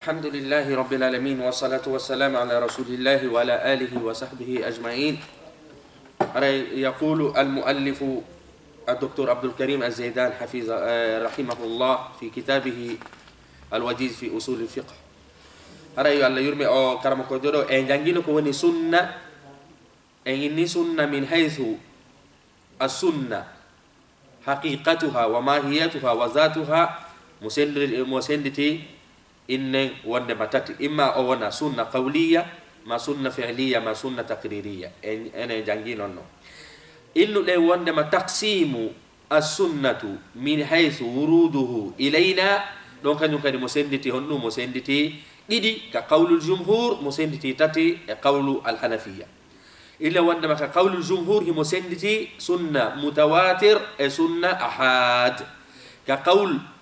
الحمد لله رب العالمين والصلاة والسلام على رسول الله وعلى آله وصحبه أجمعين. يقول المؤلف الدكتور عبد الكريم الزيدان رحمه الله في كتابه الوجيز في أصول الفقه. الله يرمي أو كرمك جدو إن جانجينك وني سنة إني سنة من حيث السنة حقيقتها وماهيتها وذاتها مسندتي إن وند متات إما أونا سنة قولية ما سنة فعلية ما سنة تقريرية أنا جانجين أنه إنه لو وند ما تقسيم السنة من حيث وروده إلينا دون كان يمكن مسندتي هنو مسندتي إدي كقول الجمهور مسندتي تاتي قول الحنفية إلا وند ما كقول الجمهور هي مسندتي سنة متواتر سنة أحاد كقول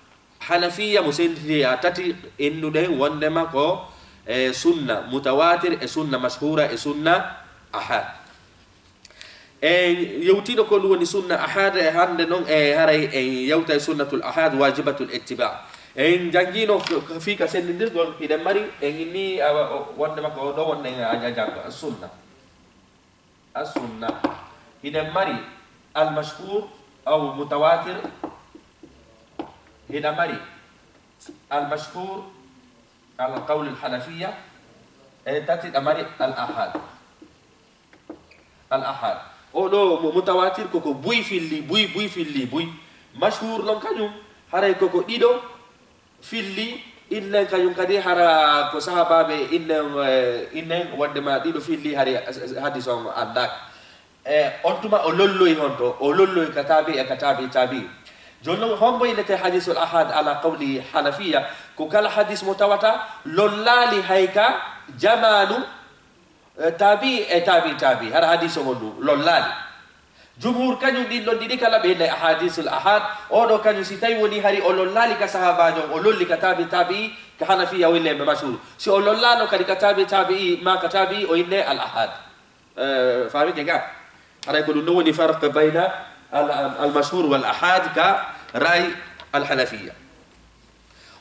حنفية مسندتي تاتي إنه ده وند ما كو سنة متواتر سنة مشهورة سنة أحاد يوتينا كل وني سنة أحاد هندنون هراي يوتا سنة الأحاد واجبة الاتباع إن جانجينو في كسن ندير كده مري إني وند ما كو دو وند أجا السنة كده مري المشهور أو متواتر هنا مري المشهور على قول الحنفية تأتي أمري الأحاد أو لو متواتر كوكو بوي في اللي بوي مشهور لون كانيوم هراي كوكو ديدو في اللي إن كانيوم كدي هرا كوسها بابي إن ودما ديدو في اللي هري حديثهم أداك أنتما أولولوي هونتو أولولوي كتابي تابي جونو هم بينته حديث الأحاد على قول حنفية كوكال حديث متواتر لولالي هيكا جمالو تابي هذا حديث هونو لولالي جمهور كانوا دي كلا بين أحاديث الأحاد أو كانوا سيتاي وني هري لولالي كصحابة أولولي كتابي كحنفية ولا مشهور سي لولالو كتابي ما كتابي وإن الأحاد فاهمين يا جماعة هذا يقولون نوني فرق بين المشهور والأحاد كرأي الحنفية.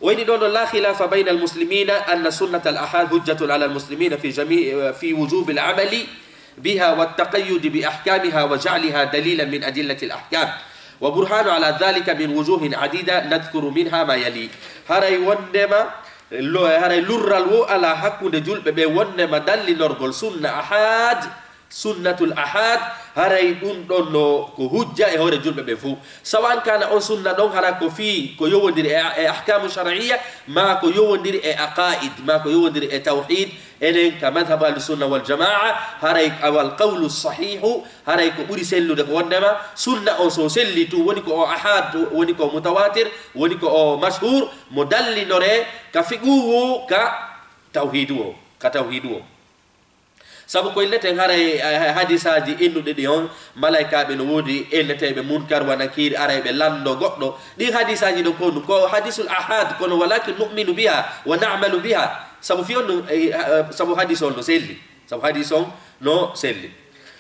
وإن دون لا خلاف بين المسلمين أن سنة الأحاد حجة على المسلمين في وجوب العمل بها والتقيد بأحكامها وجعلها دليلا من أدلة الأحكام وبرهان على ذلك من وجوه عديدة نذكر منها ما يلي. هري ونما هري لرالو على حق نجول بونما دل نرجل سنة أحاد سنة الأحاد هراي دونو كهجة هو رجل بفو سواء كان أو سنة دون هرا كفي كيو ندير أحكام شرعية ما كيو ندير عقائد ما كيو ندير توحيد إن كمذهب السنة والجماعة هراي أو القول الصحيح هراي كبوري سلو ده وندما سنة أو سلي تو ونيكو أحاد ونيكو متواتر ونيكو مشهور مدل نوري كفيجوه كتوحيدو sabu ko illete haray hadisaji innude di on malaika be no wodi illete be munkar wa nakir aray be lando goddo di hadisaji do ko hadisul ahad kono walakin nu'minu biha wa na'malu biha sabu fi on sabu hadison no selli sabu hadison no selli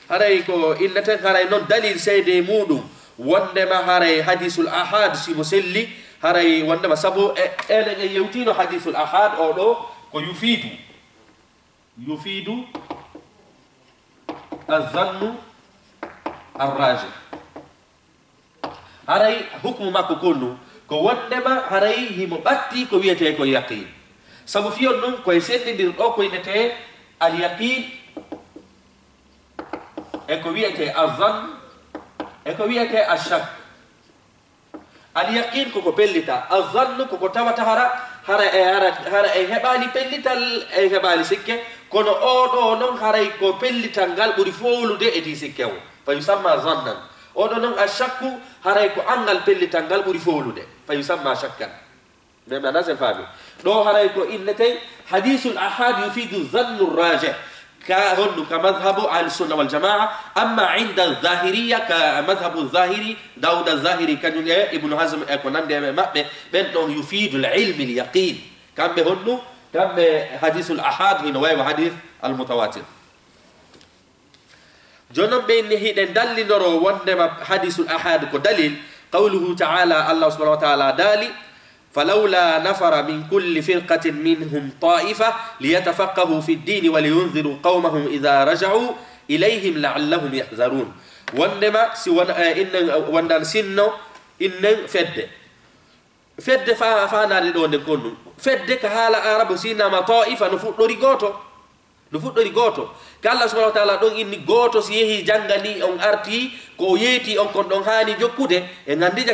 haray ko illete haray non dalil seede mudum wonde ma haray hadisul ahad si muselli haray wonde ma sabu ele yewtino hadisul ahad o do ko yufidu الظن الراجح هراي حكم ما كونو كو وندما هراي هيمو باتي كو ويته كو يقين سبو فيو نون كو يسندي دير او كو نته اليقين اكو ويته الظن اكو ويته الشك اليقين كو بلتا الظن كو تاوتا hara heɓali pellital heɓali sikke kono oɗo non haray ko pellital ngal ɓuri fowlude e di sikke o fa yusamma zannan oɗo non a shakku haray ko angal pellital ngal ɓuri fowlude fa yusamma shakkan même anase faami ɗo haray ko innete hadisul ahad yufidu zannu raje كهن كمذهب أهل السنة والجماعة أما عند الظاهرية كمذهب الظاهري داود الظاهري كان ابن حزم كنان بأنه يفيد العلم اليقين كم بهنو كم حديث الأحاد هنا وحديث المتواتر جنب بينه دل نرو وندم حديث الأحاد كدليل قوله تعالى الله سبحانه وتعالى دالي فلولا نفر من كل فرقة منهم طائفة ليتفقهوا في الدين ولينذروا قومهم إذا رجعوا إليهم لعلهم يحذرون وندما إن وندان سنو إن فد فانا دون كون فد كهالا عرب سينا ما طائفة نفوت goto kala subhanahu wa ta'ala don inni goto si yehi jangani on arti ko yeti on kon don hani jokkude e ngandija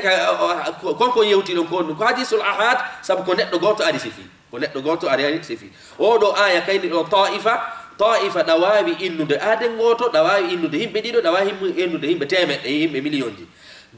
konko yewti don kon ko hadisul ahad sabu ko neddo goto ari sifi ko neddo goto ari sifi o do aya kayni do ta'ifa dawawi innude aden goto dawawi innude himbe dido dawawi innude himbe temedde himbe millionji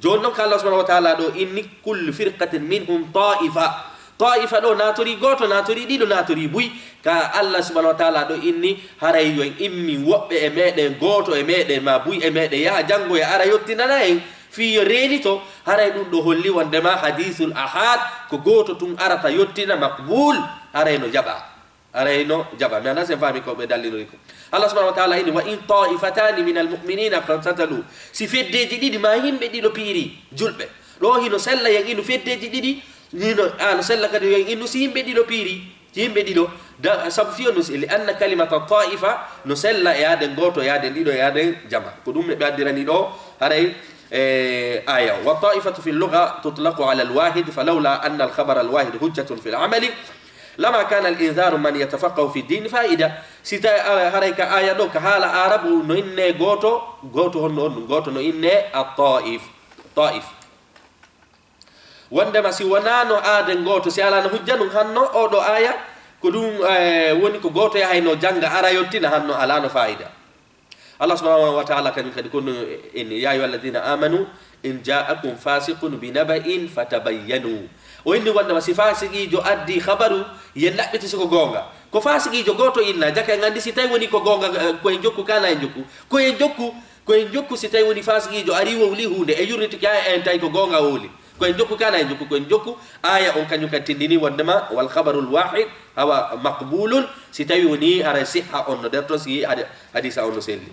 jonnon kala subhanahu wa ta'ala do inni kullu firqatin minhum ta'ifa do natori goto natori dido natori buy ka Allah subhanahu wa ta'ala do inni haray yo immi wobbe e meden goto e meden ma buy e meden ya jango ya ara yottinana en fi relito haray dum do holli wonde ma hadithul ahad ko goto tun arata yottina maqbul haray no jaba mi anase fami ko be dallino ko Allah subhanahu wa ta'ala inni wa in ta'ifatan min almu'minina qatatalu si feddeji didi ma himbe dido piri julbe do hino sella yang inu feddeji didi nino an sella kadi yang inu si himbe dido piri himbe dido da sabfiyo li anna kalimata ta'ifa no sella yaade goto yaade dido yaade jama ko dum be addirani do haray aya wa ta'ifatu fil lugha tutlaqu ala alwahid falawla anna alkhabar alwahid hujjatun fil amali lama kana al-inzaru man yatafaqahu fi din fa'ida sita haray ka aya do ka hala arabu no inne goto honno goto no inne at-ta'if wonde ma si wonano aden goto si ala no hujjanum hanno o do aya ko dum woni ko goto ya hayno janga ara yottina hanno ala no fa'ida Allah subhanahu wa ta'ala kadi kono en ya ayyuhalladhina amanu in ja'akum fasiqun binaba'in fatabayyanu o inni wonde ma si fasiki jo addi khabaru yen labbiti siko gonga ko fasiki jo goto inna jaka ngandi si tay woni ko gonga ko en jokku kana en jokku ko en jokku si tay woni fasiki jo ari wowli hunde e yurriti ka en tay ko gonga wowli ko en jokku kana en jokku ko en jokku aya on kanyu katindini wonde ma wal khabarul wahid awa maqbulun si tay woni ara sihha on derto si hadisa on selli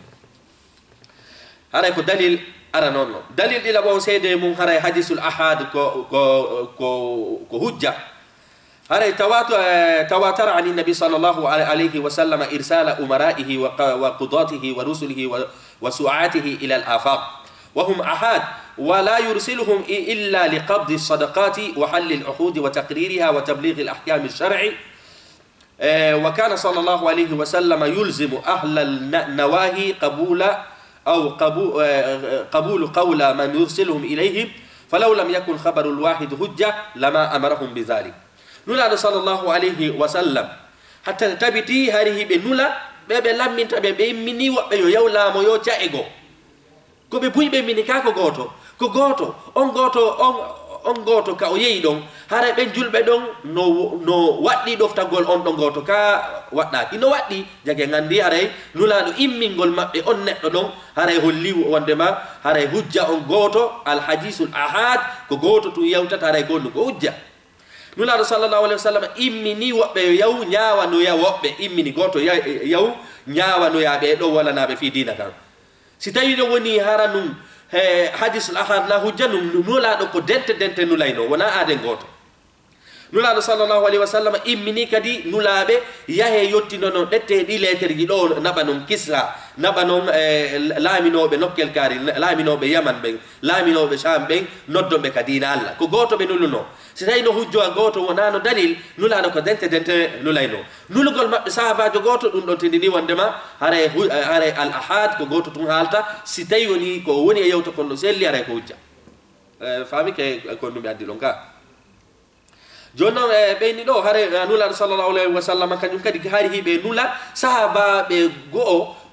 ara ko dalil ara nonno dalil dila bon seede mun haray hadisul ahad ko hujja haray tawatar an nabi sallallahu alayhi wa sallam irsala umara'ihi wa qudatihi wa rusulihi wa su'atihi ila al-afaq wa hum ahad wa la yursiluhum illa liqabdi as-sadaqati wa hal al-uhud wa taqririha wa tabligh al-ahkam al-shar'i wa kana sallallahu alayhi wa sallam yulzimu ahla an-nawahi qabula أو قبول قول من يرسلهم إليهم فلو لم يكن خبر الواحد حجة لما أمرهم بذلك نولا صلى الله عليه وسلم حتى تبتي هذه بنولا بebe lamminta be minni wobbe yo yawlamo yo jaego ko be buybe minni ka ko goto on goto ka o yeyi don hare be julbe don no waddi doftagol on don goto ka wadda ino waddi jage ngandi hare nulado immingol mabbe on neddo don hare holli wondema hare hujja on goto al hadisul ahad ko goto tu yawtata hare gonno ko hujja nulado sallallahu alaihi wasallam immini wobbe yaw nyaawa no ya wobbe immini goto yaw nyaawa no ya be do wala nabe fi dina kan si tawi do woni haranum hadis al-ahad la hujjanum nula do ko dente nulayno wana aden goto nula do sallallahu alaihi wasallam immini kadi nulabe yahe yottino non dette di lettere gi do nabanon kisra nabanon laminobe nokkel kari laminobe yaman ben laminobe sham ben noddobe kadina alla ko goto be nuluno si tayno hujjo goto wana no dalil nula do ko dente nulayno nulugol mabbe sahaba jo goto dum don tindini wondema hare al-ahad ko goto tun halta si tayoni ko woni e yewto kono selli hare ko hujja fami ke ko dum addi lonka jonno beyni do hare nula sallallahu alaihi wasallam kanyum kadi hari hibe nula sahaba be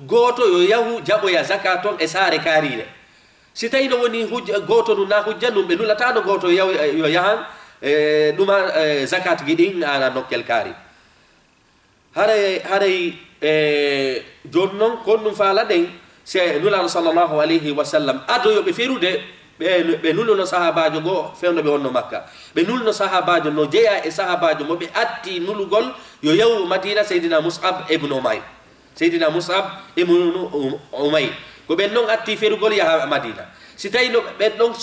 goto yo yahu jabo ya zakaton e sare karire si tayno woni hujja goto dum na hujja dum be nula tano goto yo yahan duma zakat gidin ana nokkel kari hare jonnon konnum faala den se nula sallallahu alaihi wasallam ado yo be ferude be nulno sahabajo go fewno be wonno makka be nulno sahabajo no jeya e sahabajo mo be atti nulugol yo yaw madina sayidina mus'ab ibn umayr ko be non atti ferugol ya madina si tayno be non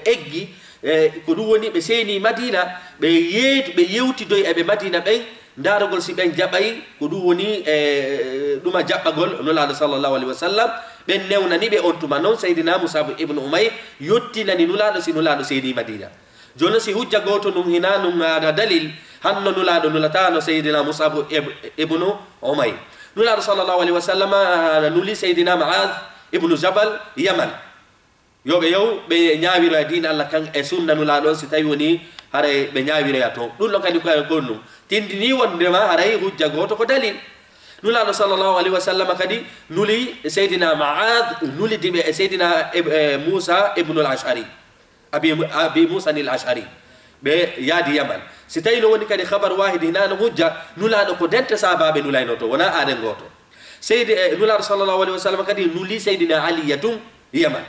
eggi ko ɗum woni ɓe seeni madina ɓe yewti doy eɓe madina ɓen darugol si ɓen jaɓay ko ɗum woni ɗuma jaɓɓagol nulaɗo sallllahu alayhi wa sallam ɓen newnani ɓe on tuma noon seydina musab ibnu umayr yottinani nulaɗo si nulaɗo seeni madina joni si hujja goto num hina num dalil hanno nulaɗo nulatano seydina musab ibnu umayr nulaɗo sallllahu alayhi wa sallam nuli seydina maad ibnu jabal yaman yoɓe yow ɓe ñaawiro dina allah kan e sunna nulaɗon si tawi woni haray ɓe ñaawiroya toon ɗum ɗon kadi koye gonɗum tindini wondema haray hujja goto ko dalil nulaɗo sallllahu alayhi wa sallam kadi nuli seydina maad nulidiɓe e seydina moussa ibnul ashari abi moussa nil ashari ɓe yaadi yaman si tawi no woni kadi habar wahidi hinano hujja nulaɗo ko dente sabaɓe nulayno to wona aɗen goto seydi nulaɗo sallllahu alayhi wa sallam kadi nuli seydina aliya tum yaman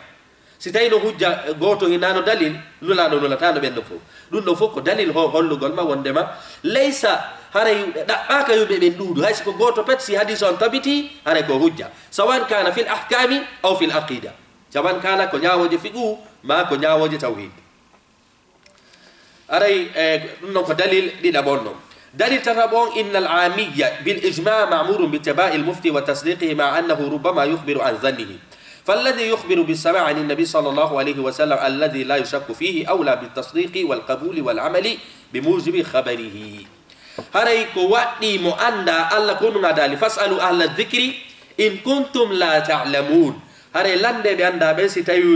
si tawi no hujja goto hinano dalil nulaɗo nulatano ɓen ɗo fof ɗum ɗo fof ko dalil hollugol ma wondema laysa haray ɗaɓɓaka yoɓe ɓen ɗuuɗu hay siko goto pet si hadis on tabiti haray ko hujja sawan kana fil ahkami aw fil aqida sawan kana ko ñawoje fiqu ma ko ñawoje tawhid aray ɗum noon ko dalil ɗiɗaɓon noon dalil tataɓon inna al amiya bil ijma mamurun bi tibai al mufti wa tasdiqihi ma annahu rubbama yukhbiru an zannihi فالذي يخبر بالسماع عن النبي صلى الله عليه وسلم الذي لا يشك فيه أولى بالتصديق والقبول والعمل بموجب خبره هري كواتي مؤندا الله كونوا دالي فاسألوا أهل الذكر إن كنتم لا تعلمون هري لندي بأندا بنسي تايو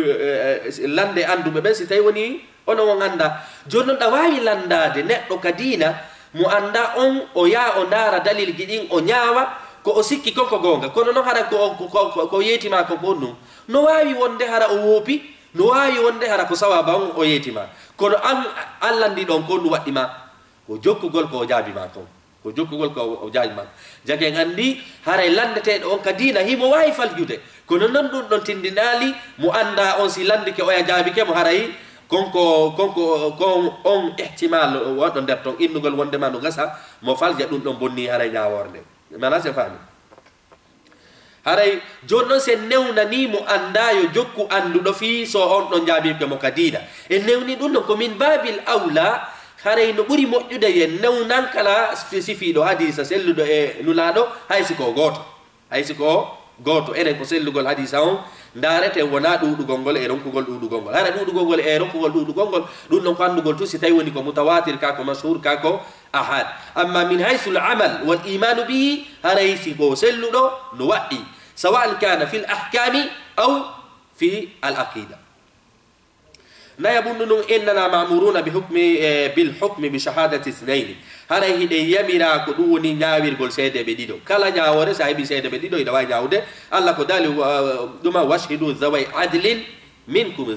لندي أندو بنسي تايوني ono nganda jono dawawi landade neddo kadina mo anda on o ya o ndara dalil gidin o nyaawa ko o sikki konko gonga kono no hara ko yetima ko bonnu no wawi wonde hara o wopi no wawi wonde hara ko sawaba on o yetima kono an allandi don ko ndu waddima ko jokkugol ko jaabi ma ko jokkugol ko o jaabi ma jage ngandi hara landete on kadina himo wawi faljude kono non dun don tindinali mo anda on si landike o ya jaabi ke mo haray konko on ihtimal wadon der ton innugol wonde ma no gasa mo falja dum don bonni haray nyaaworde mana se fami haray jonnon se newnani mo anda yo jokku andudo fi so on don jaabi ke mo kadina e newni dum ko min babil aula haray no buri moƴƴude ye newnan kala sifido hadisa selludo e nulado haysiko goto enen ko sellugol hadisa on ndarete wona ɗuɗugol ngol e ronkugol ɗuɗugol ngol hara ɗuɗugol e ronkugol ɗuɗugol ngol ɗum ɗon ko andugol to si tawi woni ko mutawatir kako mashhur kako ahad amma min haysu l amal wal imanu bihi haray si ko selluɗo no waɗɗi sawa'an kana fi l ahkami aw fi al aqida naya bundu nun innana ma'muruna bil hukmi bi shahadati ithnayn haray hide yamira ko ɗum woni ñaawirgol seedeɓe ɗiɗo kala ñaawore sa heɓi seedeɓe ɗiɗo ina wawi ñaawde allah ko dali ɗuma washhidu zaway adlin minkum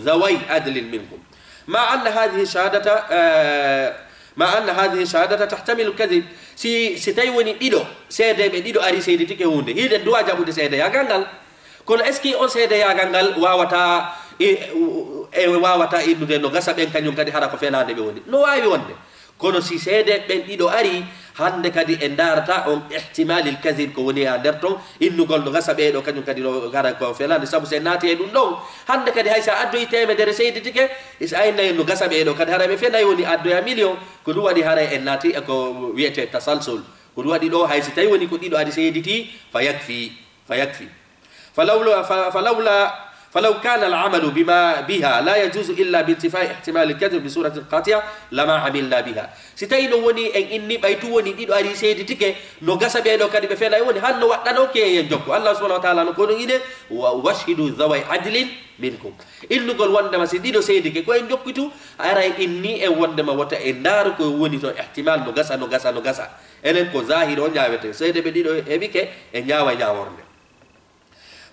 ma anna hadihi shahadata tahtamilu kadib si tawi woni ɗiɗo seedeɓe ɗiɗo ari seeditike hunde hiɗen duwa jaɓude seedeyagal ngal kono est ce que on seedeyagal ngal wawata innude no gasa ɓen kañum kadi hara ko fenade ɓe woni no wawi wonde kono si seede ɓen ɗiɗo ari hande kadi e darata on ihtimalil kadib ko woni ha nder ton innugol no gasa ɓeɗo kañum kadi no hara ko felade saabu se naati e ɗum ɗon hande kadi hay sa addoyi temedere seyditike is aynayi no gasa ɓeɗo kadi hara ɓe fenayi woni addoya million ko ɗum waɗi haray en naati eko wiyete tasalsul ko ɗum waɗi ɗo hay si tawi woni ko ɗiɗo ari seyditi fa yakfi فلو كان العمل بها لا يجوز إلا بانتفاء احتمال الكذب بصورة قاطعة لما عملنا بها ستاينو وني ان اني بايتو وني ديدو اري سيدي تيكي نو غاسا بيدو كادي بفلا وني هانو وادانو كي ينجوكو الله سبحانه وتعالى نكونو يدي واشهدوا ذوي عدل منكم إنو قول وندما سيديدو سيدي كي كو ينجوكتو أراي إني ان وندما وتا اندار كو وني تو احتمال نو غاسا enen ko zahiro nyaawete seede be dido hebike e nyaawa nyaaworde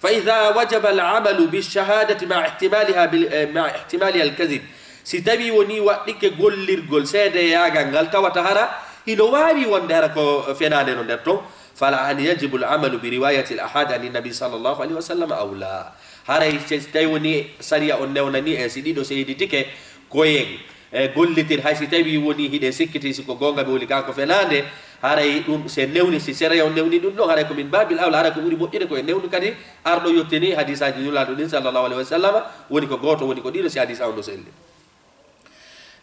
فإذا وجب العمل بالشهادة مع احتمالها الكذب ستبي وني وقتك قول سيدة يا غنغال توتهرا إنه وابي وندركو فينان ندرتو فلا أن يجب العمل برواية الأحاد عن النبي صلى الله عليه وسلم أو لا هاري ستبي وني سريع ونوني سيدي سيدي تك كوين gollitir hay si tawi woni hiɗe sikkiti siko gonga ɓe woni kanko fenande haray ɗum se newni si séré on newni ɗum ɗon haray komin babil awla haray ko ɓuuri moƴƴude koye newnu kadi arɗo yettini hadisaji nulaɗo ɗin sallllahu alayhi wa sallam woni ko goto woni ko ɗiɗo si hadisa on ɗo selli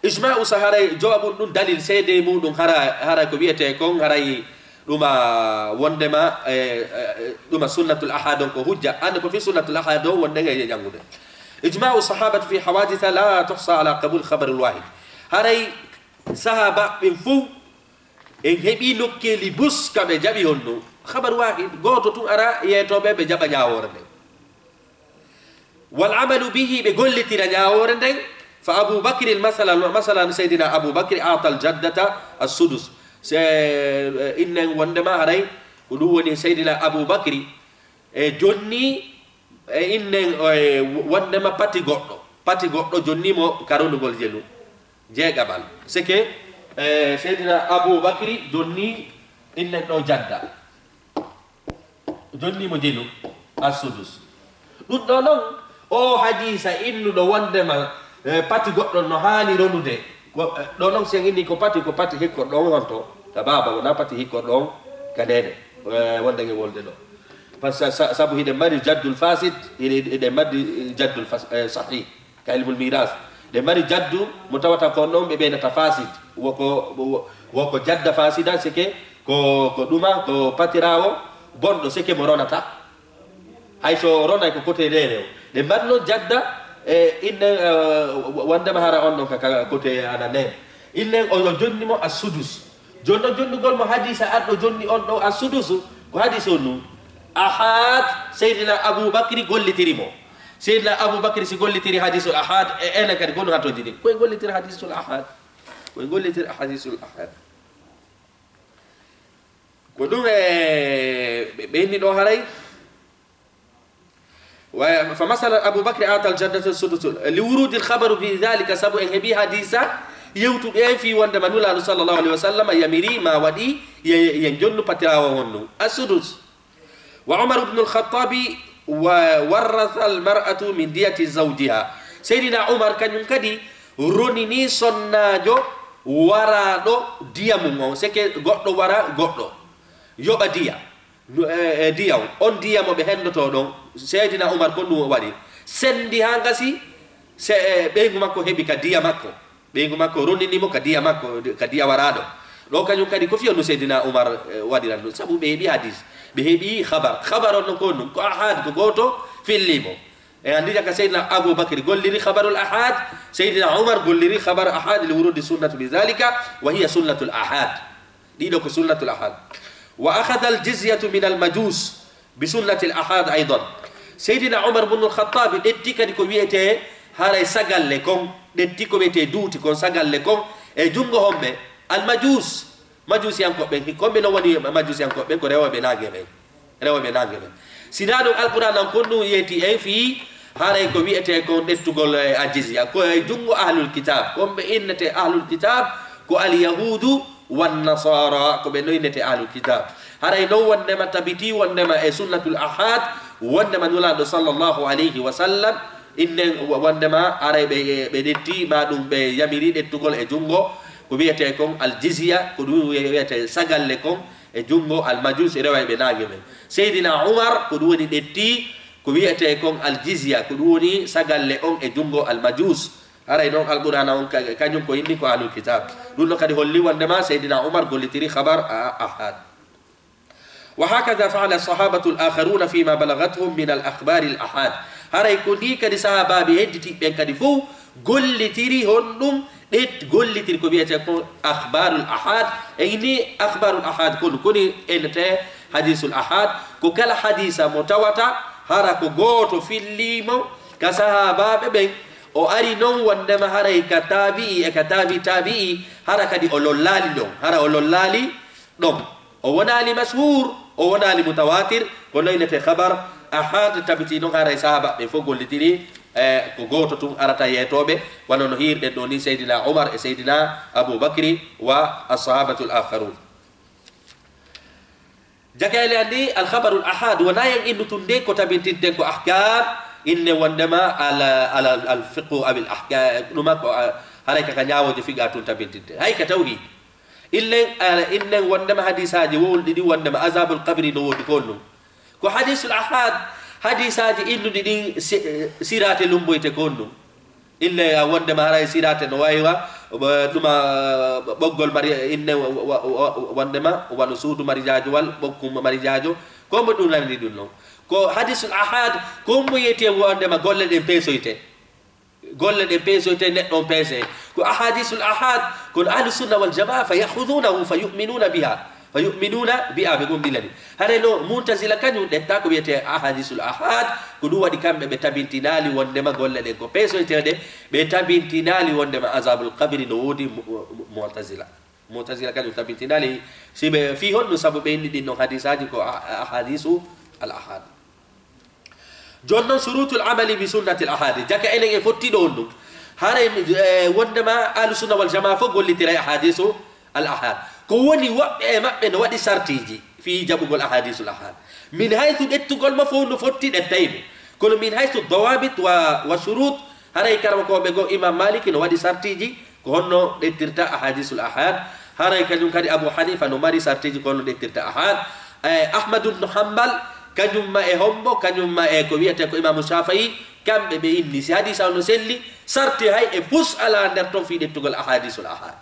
ijma'u saharay jawabun dun dalil sede mudum hara ko wiete kon haray duma wondema duma sunnatul ahad ko hujja an ko fi sunnatul ahad wonde ngay jangude ijma'u sahabati fi hawadith la tuhsa ala qabul khabar al wahid haray sahaba be fu en hebi nokkeli bus kabe jabi honno khabar wahid goto tun ara yetobe be jaba nyaaworde wal amalu bihi be gollitira nyaaworde fa Abu Bakr مثلا سيدنا Abu Bakr أعطى الجدة السدس إن وندما هراي ودوني سيدنا أبو بكر جوني إن وندما باتي غوتو جوني مو كارونو غول جيلو جيغابال سكي سيدنا أبو بكر جوني إن نو جدة جوني مو جيلو السدس دون او حديث إنو دو وندما pati goddo no hani ronude do non sen indi ko pati hikko don wonto tababa wona pati hikko don kadede wonde ngi wolde do parce sabu hide mari jaddul fasid ide mari jaddul sahih ka ilmul miras de mari jaddu mutawata ko non be bena tafasid woko jadda fasida seke ko duma ko patirawo bondo seke mo ronata hayso rona ko kote rere de badno jadda inne wanda mahara on ka kote adane inne o jonni mo as-sudus jonni gol mo hadisa addo jonni on do as-sudus ko hadisa on ahad sayyidina Abu Bakr gollitiri mo sayyidina Abu Bakr si gollitiri hadisul ahad ena kadi gonu hato didi ko gollitiri hadisul ahad ko gollitiri hadisul ahad ko dum be ni do haray فمثلا أبو بكر أعطى الجدة السدس لورود الخبر في ذلك سبب إن هبي حديثا يوتو في وندما نولا صلى الله عليه وسلم يمري ما ودي ينجل بتراوهن السدس وعمر بن الخطاب وورث المرأة من دية زوجها سيدنا عمر كان ينكدي رونيني سناجو ورادو ديامو سكي غدو ورا غدو يوبا diyaw on diyamo be hendoto don Seydina Umar ko dum wadi sendi hangasi se beengu makko hebi ka diya makko beengu makko rondini mo ka diya makko ka diya warado do kanyum kadi ko fiyo no Seydina Umar wadiran dum sabu be hebi hadis be hebi khabar on ko ahad ko goto fillimo e andi ka Seydina Abu Bakr golliri khabarul ahad Seydina Umar golliri khabar ahad li wurudi sunnatu bizalika wa hiya sunnatul ahad dido ko sunnatul ahad وأخذ الجزية من المجوس بسنة الأحاد أيضا سيدنا عمر بن الخطاب دتيكا ديكو ويته هاراي ساغال لكم دتيكو ويته دوتي كون ساغال لكم e jungo hombe المجوس مجوس يانكو بن كومبي نو وني مجوس يانكو بن كو رewbe nagebe sinado alquran an konnu yeti e fi haray ko wiete ko deftugol ajizya ko e jungo ahlul kitab kombe innete ahlul kitab ko al yahudu والنصارى كبنينة أهل الكتاب هذا نو وندما تبتي وندما سنة الأحاد وندما نولد صلى الله عليه وسلم إن وندما أري بدتي ما دم بياميري دتقول إجونغو كبيتكم الجزية كدوية سجل لكم إجونغو المجوس رواي بناجم سيدنا عمر كدوني دتي كبيتكم الجزية كدوني سجل لكم إجونغو المجوس aray non alqur'ana on kanyum ko indi ko ahlul kitab dullo kadi holli wandema sayyidina Umar gollitiri khabar ahad wa hakadha fa'ala sahabatu al-akharuna fima balagatuhum min al-akhbar al-ahad aray ko di kadi sahaba bi hedditi ben kadi fu gollitiri hondum det gollitiri ko biete ko akhbarul ahad ini akhbarul ahad kun kuni elte hadithul ahad ko kala hadisa mutawata hara ko goto fillimo ka sahaba be ben o ari non wandema haray ka tabi'i hara kadi o lollali don hara o lollali don o wonali mashhur o wonali mutawatir ko laylete khabar ahad tabiti non haray sahaba be fo gollitiri ko goto tum arata yetobe wala no hirde do ni Seydina Umar e Seydina Abu Bakri wa as-sahabatul akharun jakale andi al khabarul ahad wana yang indu tunde ko tabintinde ko ahkam inne wandema ala al fiqh aw al ahkam numa ko haraka kanyawo je figa tun tabintinde hay ka tawhid inne wandema hadisaji woldi di wandema azabul qabri no wodi konno ko hadisul ahad hadisaji indu di sirate lumboyte konno illa wonde ma haray sirate no waywa duma boggol mari inne wonde ma wano suudu mari jaajo wal bokkum mari jaajo ko mo dum landi dum non ko hadisul ahad ko mo yete wonde ma golle den pesoyte golle den pesoyte neddo pese ko ahadisul ahad ko ahlus sunna wal jamaa fayakhudunahu fayu'minuna biha fayu'minuna biha be gomdilani hare no mu'tazila kanyu detta ko wiete ahadisul ahad ko du wadi kambe be tabintinali wonde ma golle de ko peso tede be tabintinali wonde ma azabul qabr no wodi mu'tazila kanyu tabintinali sibe fi honno sabu be indi no hadisaji ko ahadisu al ahad jonnon shurutul amali bi sunnatil ahad jaka enen e fotti do ndum hare wonde ma ahlus sunna wal jamaa fo gollitira ahadisu al ahad ko woni wabbe mabbe no wadi sartiji fi jabugol ahadisul ahad min haythu dettugol ma fo no fotti de taybe kono min haythu dawabit wa shurut haray karam ko be go imam malik no wadi sartiji ko honno dettirta ahadisul ahad haray kanyum kadi abu hanifa no mari sartiji ko no dettirta ahad ahmad ibn hanbal kanyum ma e hombo kanyum ma e ko wiete ko imam shafi'i kambe be inni si hadisa no selli sarti hay e fus ala der to fi dettugol ahadisul ahad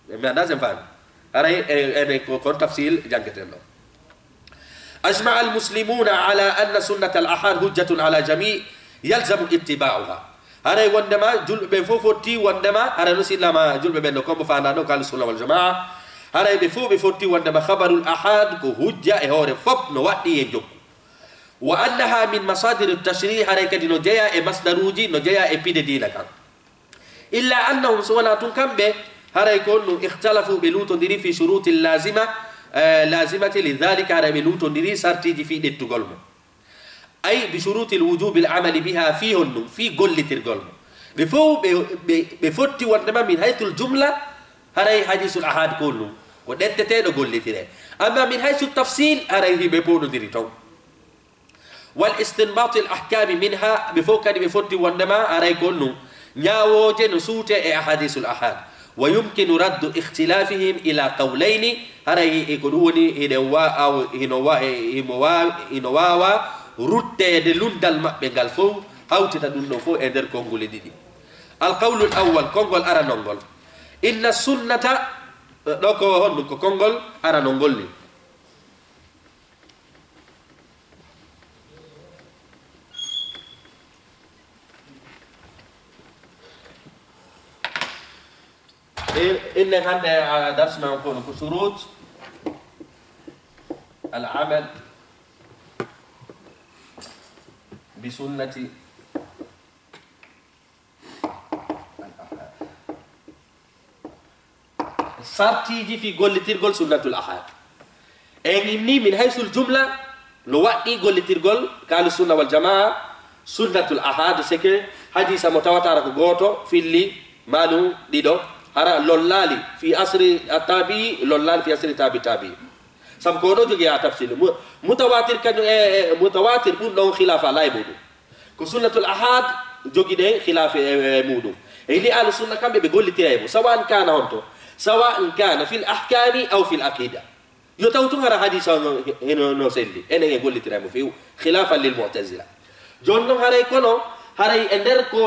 me andazem fam أري كون تفصيل جانكتلو أجمع المسلمون على أن سنة الأحاد حجة على جميع يلزم اتباعها أري وندما جل بفوتي وندما أري نسي لما جل بينكم فانا قال السنة والجماعة أري بفوتي وندما خبر الأحاد كحجة هور فب نواتي يجوك وأنها من مصادر التشريع أري كدي نجيا مصدروجي نجيا إبيد دينك إلا أنهم سوانا كم به هذا يكون اختلفوا بلوتون ديري في شروط اللازمة لازمة لذلك هذا بلوتون ديري سارتيجي في دتقولم أي بشروط الوجوب العمل بها فيهن في قل ترقولم بفوتي وانما من حيث الجملة هذا حديث الأحاد كله ودتتين قل ترى أما من حيث التفصيل هذا بيبونو ديري تو والاستنباط الأحكام منها بفوتي وانما هذا يكون نياوجي نسوتي أحاديث الأحاد ويمكن رد اختلافهم إلى قولين هري يقولوني هنوا أو هنوا رد دلون دل مبنغال فو أو تتدون فو إندر كونغول دي القول الأول كونغول أرى نونغول إن السنة لوكو هون كونغول أرى نونغول إن هذا درسنا نقول شروط العمل بسنة الأحاد سارتيجي في قول ترقل سنة الأحاد إني من حيث الجملة لوقتي قول ترقل قال السنة والجماعة سنة الأحاد سكي حديث متواتر كغوتو في اللي مالو ديدو هرا لولالي في أسر التابي لولال في أسر تابي سب كونو جوجي تفصيل متواتر كان متواتر بون خلاف لا يبودو كسنة الأحاد جوجي ده خلاف مودو اللي قال السنة كان بيقول لي سواء كان هونتو سواء كان في الأحكام أو في العقيدة يتوتو هرا حديث هنا نوسلي أنا يقول لي ترى فيه خلافا للمعتزلة جونو هرا يكونو هرا اندر كو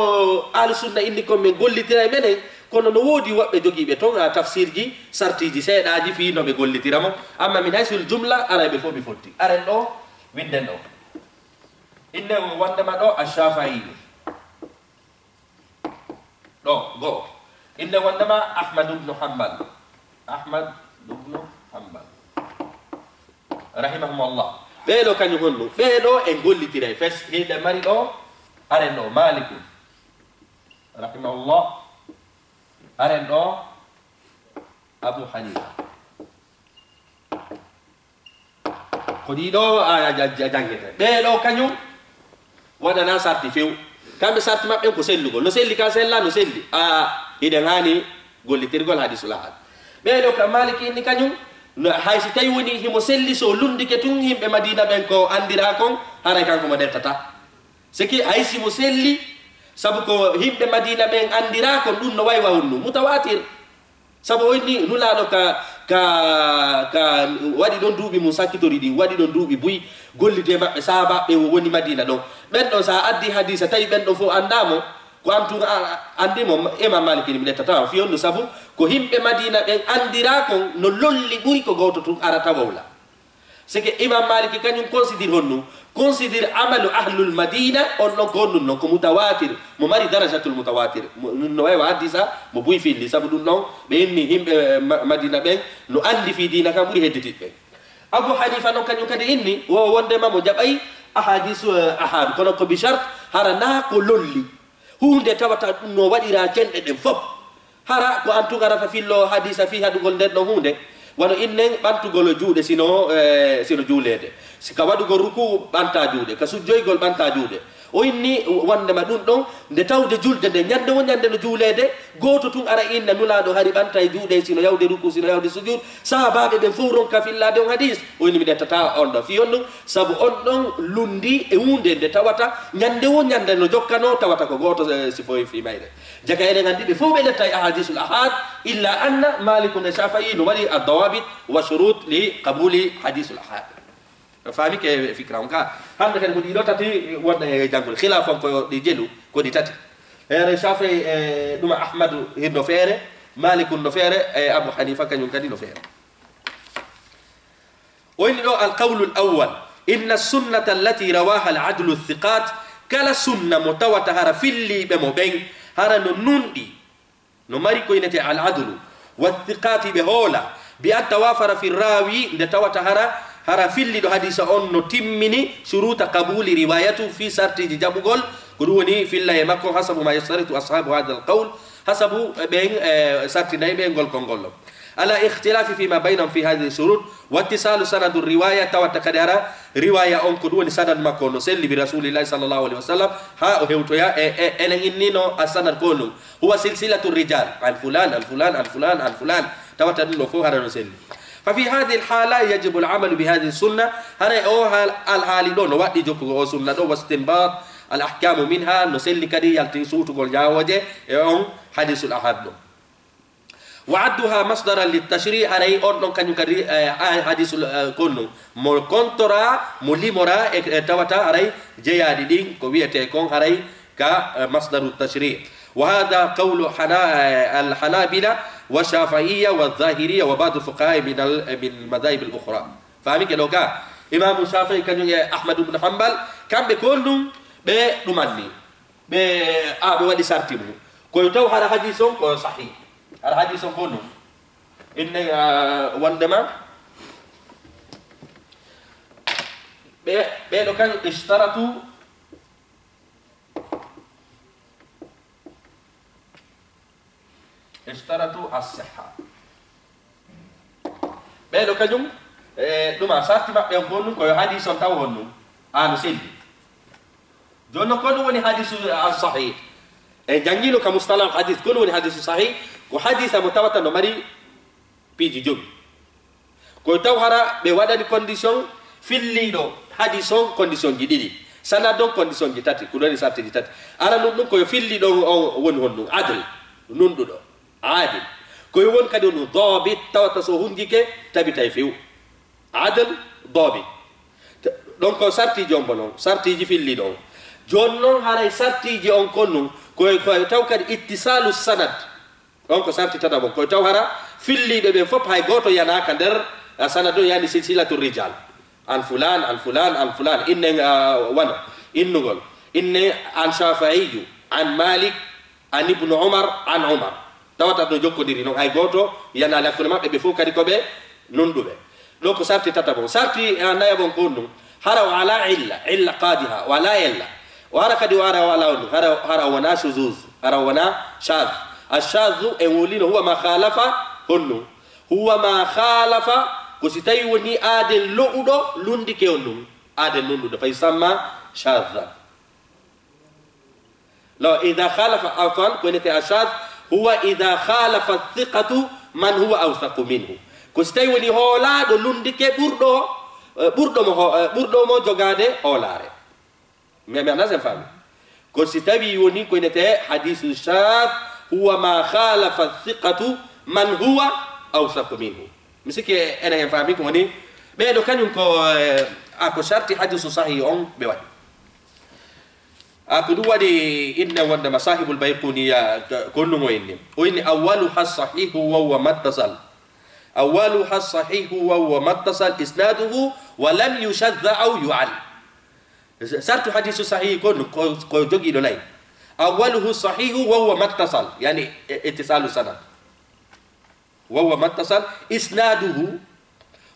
أهل السنة إنكم من قول لي ترى منه kono no wodi wabbe jogi be ton tafsir ji sartiji seedaaji fi no be gollitiramo amma min haysul jumla arabe fo be fotti aren do winden do inde wonde ma do ash-shafi'i do go inde wonde ma ahmad ibn hanbal rahimahumullah be do kanyu honno be do en gollitire fes hede mari do aren do malik rahimahullah aren do Abu Hanifa kodi do jangete be do kanyu wadana sarti few kambe sarti mabbe ko sellugo no selli ka sella no selli ide ngani gollitirgol hadisul ahad be do ka maliki ni kanyu no haysi tay woni himo selli so lundike tun himbe madina ben ko andira kon haray kanko mo dettata seki haysi mo selli sabu ko himbe madina ben andira ko dun no way wawnu mutawatir sabu woni nulalo ka wadi don duubi mun sakitori di wadi don duubi buy gollide mabbe sahaba be woni madina do ben do sa addi hadisa tay ben do fo andamo ko antu andi mo Imam Malik ni tata fi on sabu ko himbe Madina ben andira ko no lolli buri ko goto tu arata wawla c'est que Imam Malik kanyum considère amalu ahlul Madina on no gonu no ko mutawatir mo mari darajatul mutawatir no way hadisa mo buy fi li sabu non be ni himbe Madina ben no andi fi dina ka buri hedditi be Abu Hanifa non kanyum kadi inni wo wonde ma mo jabay ahadisu ahad kono ko bi shart harana ko lolli hunde tawata no wadira cende den fop hara ko antu gara fa fillo hadisa fi hadugol den no hunde wano innen bantugol juude sino juulede sika wadugo ruku banta juude ka sujjoygol banta juude o inni wonde ma dum don de tawde julde de nyande no juulede goto tun ara inna nulado hari banta e juude sino yawde ruku sino yawde sujud sahababe be furon ka fillade on hadis o inni mi detata on do fi on sabu on don lundi e hunde de tawata nyande no jokkano tawata ko goto sifoy fi mayre jaga ene ngandi be fu be letta ahadithul ahad illa anna Malik wa Shafi'i no mari ad-dawabit wa shurut li qabuli hadithul ahad fami ke fikra on ka hande kan ko di lotati wonde jangol khilafon ko di jelu ko di tati ere Shafi'i duma Ahmad ibn Fere Malik ibn Fere Abu Hanifa kanyum kadi no Fere وإنه القول الأول إن السنة التي رواها العدل الثقات كلا سنة متواترة في اللي بمبين هذا نندي نماركو إنتي العدل والثقات بهولا بأن توافر في الراوي نتواترة هذا في اللي حديث أن تمني شروط قبول روايته في سرط جابوغول قروني في الله يمكن حسب ما يشترط أصحاب هذا القول حسب بين سرط نايبين قول كونغول على اختلاف فيما بينهم في هذه الشروط واتصال سند الروايه تواتكدر روايه ان كدوني سند ما كونو سلي برسول الله صلى الله عليه وسلم ها هوتويا ان انينو السند كونو هو سلسله الرجال عن فلان عن فلان عن فلان عن فلان تواتدلو فو هذا سلي ففي هذه الحاله يجب العمل بهذه السنه هذا او الحال دون وادي جوكو سنه دو واستنباط الاحكام منها نسلي كدي يلتي سوتو جول جاوجه اون حديث الاحاد وعدها مصدرا للتشريع علي أردن كان يكري حديث كونه مول كونترا موليمورا توتا علي جيادي دين كوية تكون علي كمصدر التشريع وهذا قول الحنابلة والشافعية والظاهرية وبعض الفقهاء من المذاهب الأخرى فاهمين كده كا إمام الشافعي كان أحمد بن حنبل كان بيقولوا بنماني بودي سارتيمو كوي تو هذا حديثهم كوي صحيح الحديث كله إن وندما بينو كان اشترطوا الصحة بينو كانوا لما سارتي ما بيقولوا كوي حديث تاوهنو سيدي جونو كله وني حديث الصحيح جانجيلو كمصطلح حديث كله وني حديث صحيح وحديث متواتر نمري بيجي جوب كو توهرا بودا دي كونديشن في الليدو حديثون كونديشن جديدي سنة دون كونديشن جتاتي كوداني ساتي جتاتي انا نون كو في الليدو وون هونو عدل نون دو عادل كو وون كادو ضابط توتا سو هونجيكي تابي تايفيو عدل ضابط دونك سارتي جومبونو سارتي جي في الليدو جونون هاراي سارتي جي اون كونو كو توكاد اتصال السند donc sarti tata bon ko tawhara filli be fop hay goto yana ka der sanado yani silsilatul rijal an fulan inne wana innugol inne an Shafi'i an Malik an ibn Umar an Umar tawata do jokkodiri non hay goto yana la kulma be fop kadi ko be nondube donc sarti tata bon sarti anaya bon konno hara ala illa qadiha wala illa wara kadi wara wala hara wana shuzuz hara wana shadh الشاذ اولين هو ما خالف هنو هو ما خالف كسيتاي وني ادن لودو لوندي كيونو ادن لودو فيسمى شاذا لا اذا خالف عفوا كونك الشاذ هو اذا خالف الثقه من هو اوثق منه كسيتاي وني هولا دو لوندي كي بوردو مو جوغادي هولاري مي نازم فامي كسيتاي وني كونك حديث الشاذ هو ما خالف الثقة من هو أوثق منه مسكي أنا ينفعكم وني بيدو كان ينكو أكو شرطي حديث صحيح بواد aku duwadi inna wanda masahibul bayquniya kullu inni وإن أولها الصحيح وهو متصل أولها الصحيح وهو متصل إسناده ولم يشذ أو يعل سرت حديث صحيح كو جوجي لولاي أوله الصحيح وهو متصل يعني اتصال سند وهو متصل إسناده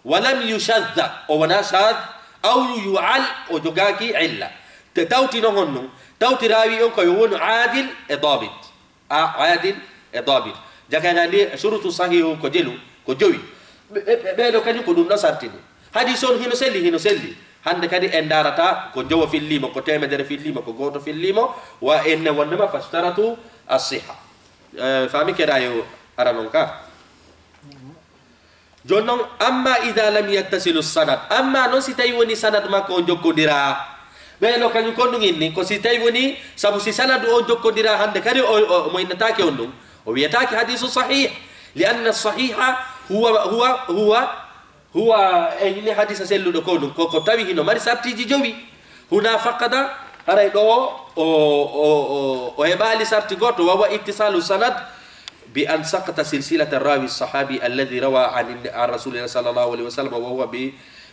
ولم يشذ أو نشاذ أو يعل أو جوجاكي علة تتوتي نهنو توتي راوي أنك يكون عادل ضابط عادل ضابط جاكان عندي شروط صحيح كجلو كجوي بيدو كان يكون نصرتني حديثون هنا سلي هند كان اندارتا كجو في الليمو كتيم در في الليمو كغوتو في الليمو وإن ونما فاشترطوا الصحة فامي كده يو أرانونكا جونون أما إذا لم يتصل السند أما نسيتاي وني سند ما كون جوكو ديرا بيلو كان يكون نغني كو سيتاي وني سابو سي سند او جوكو ديرا هند كاري او موينتاكي اونو او بيتاكي حديث صحيح لأن الصحيح هو إني حديث سيلو دكونو كو تابي هنا ماري سابتي جوي هنا فقد هراي دو او هبالي سابتي غوتو وهو اتصال السند بأن سقط سلسلة الراوي الصحابي الذي روى عن رسول الله صلى الله عليه وسلم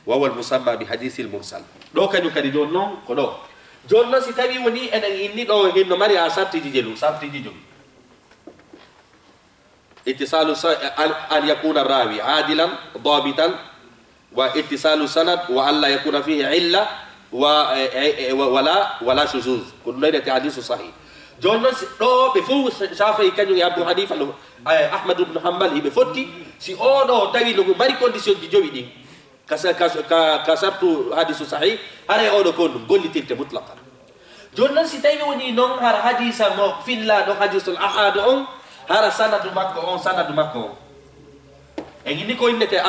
وهو المسمى بحديث المرسل لو كانوا كدي جونو كدو جونو سيتابي وني أنا إني دو هنو ماري سابتي جيلو سابتي جيجو اتصال أن يكون الراوي عادلا ضابطا واتصال سند وألا يكون فيه علة ولا شذوذ كل ذلك حديث صحيح جونس دو بفو شافعي كانوا يا ابو حنيفه احمد بن حنبل بفوتي سي او دو تاوي لو ماري كونديسيون دي جوي دي كسبت حديث صحيح اري او دو كون غولي تيرت مطلقا جونس تاوي وني نون هر حديث مو في لا دو حديث الاحاد اون هر سند ماكو اغيني كو نتي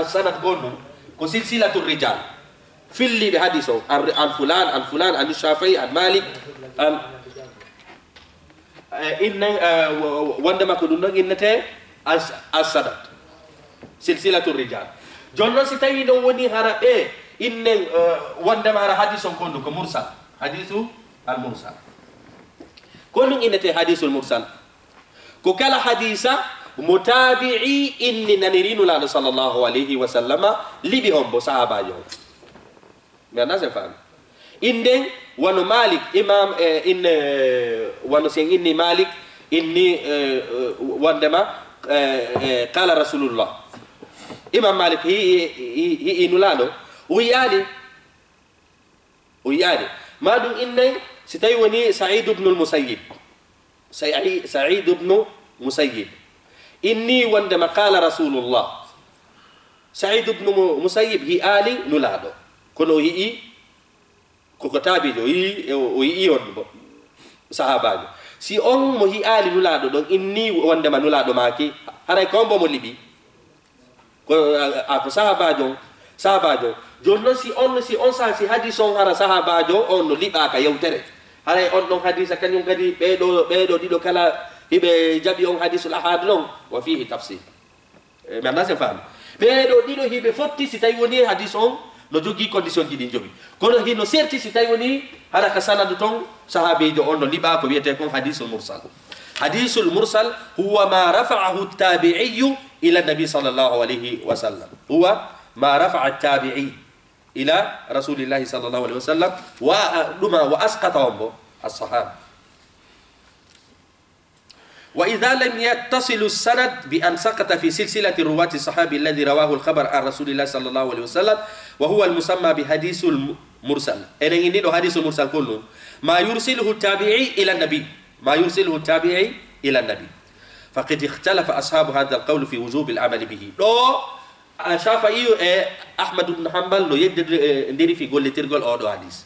السند كونو كو سلسله الرجال في اللي بحديثه عن فلان عن الشافعي عن مالك إن وندما كدونا إنته السند سلسلة الرجال جونا ستاي دو وني هارا إن وندما هارا حديث كوندو كمرسل حديث المرسل كوندو إنته حديث المرسل كوكالا حديثا متابعي إن ننيرين الله صلى الله عليه وسلم لبهم بصحابة يوم ما الناس يفهم إن wano Malik imam in wano sing inni Malik inni wandema qala Rasulullah imam Malik hi inulano uyali madu inni sitay woni Sa'id ibn al-Musayyib Sa'id ibn Musayyib inni wandema qala Rasulullah Sa'id ibn Musayyib hi ali nulado kono hi koko tabijo yi on bo sahabajo si on mo hi ali nulado don inni wonde ma nulado maki haray kombo mo libi ko ako sahabajo jonno si on sa si hadith on hara sahabajo on no liba ka yewtere haray on don hadith kanyum kadi bedo dido kala hibe jabi on hadithul ahad non wa fihi tafsir me andase fam bedo dido hibe fotti si tay woni hadith on no jogi condition ji din jogi kono hino serti si tay woni hara ka sanadu ton sahabijo on no liba ko wiete kon hadithul mursal huwa ma rafa'ahu at-tabi'i ila nabi sallallahu alayhi wa sallam huwa ma rafa'a at-tabi'i ila rasulillah sallallahu alayhi wa sallam wa asqata as-sahaba وإذا لم يتصل السند بأن سقط في سلسلة رواة الصحابي الذي رواه الخبر عن رسول الله صلى الله عليه وسلم وهو المسمى بحديث المرسل أنا عندي حديث المرسل كله ما يرسله التابعي إلى النبي فقد اختلف أصحاب هذا القول في وجوب العمل به لو شافعي أحمد بن حنبل لو يدري في قول ترجل أو حديث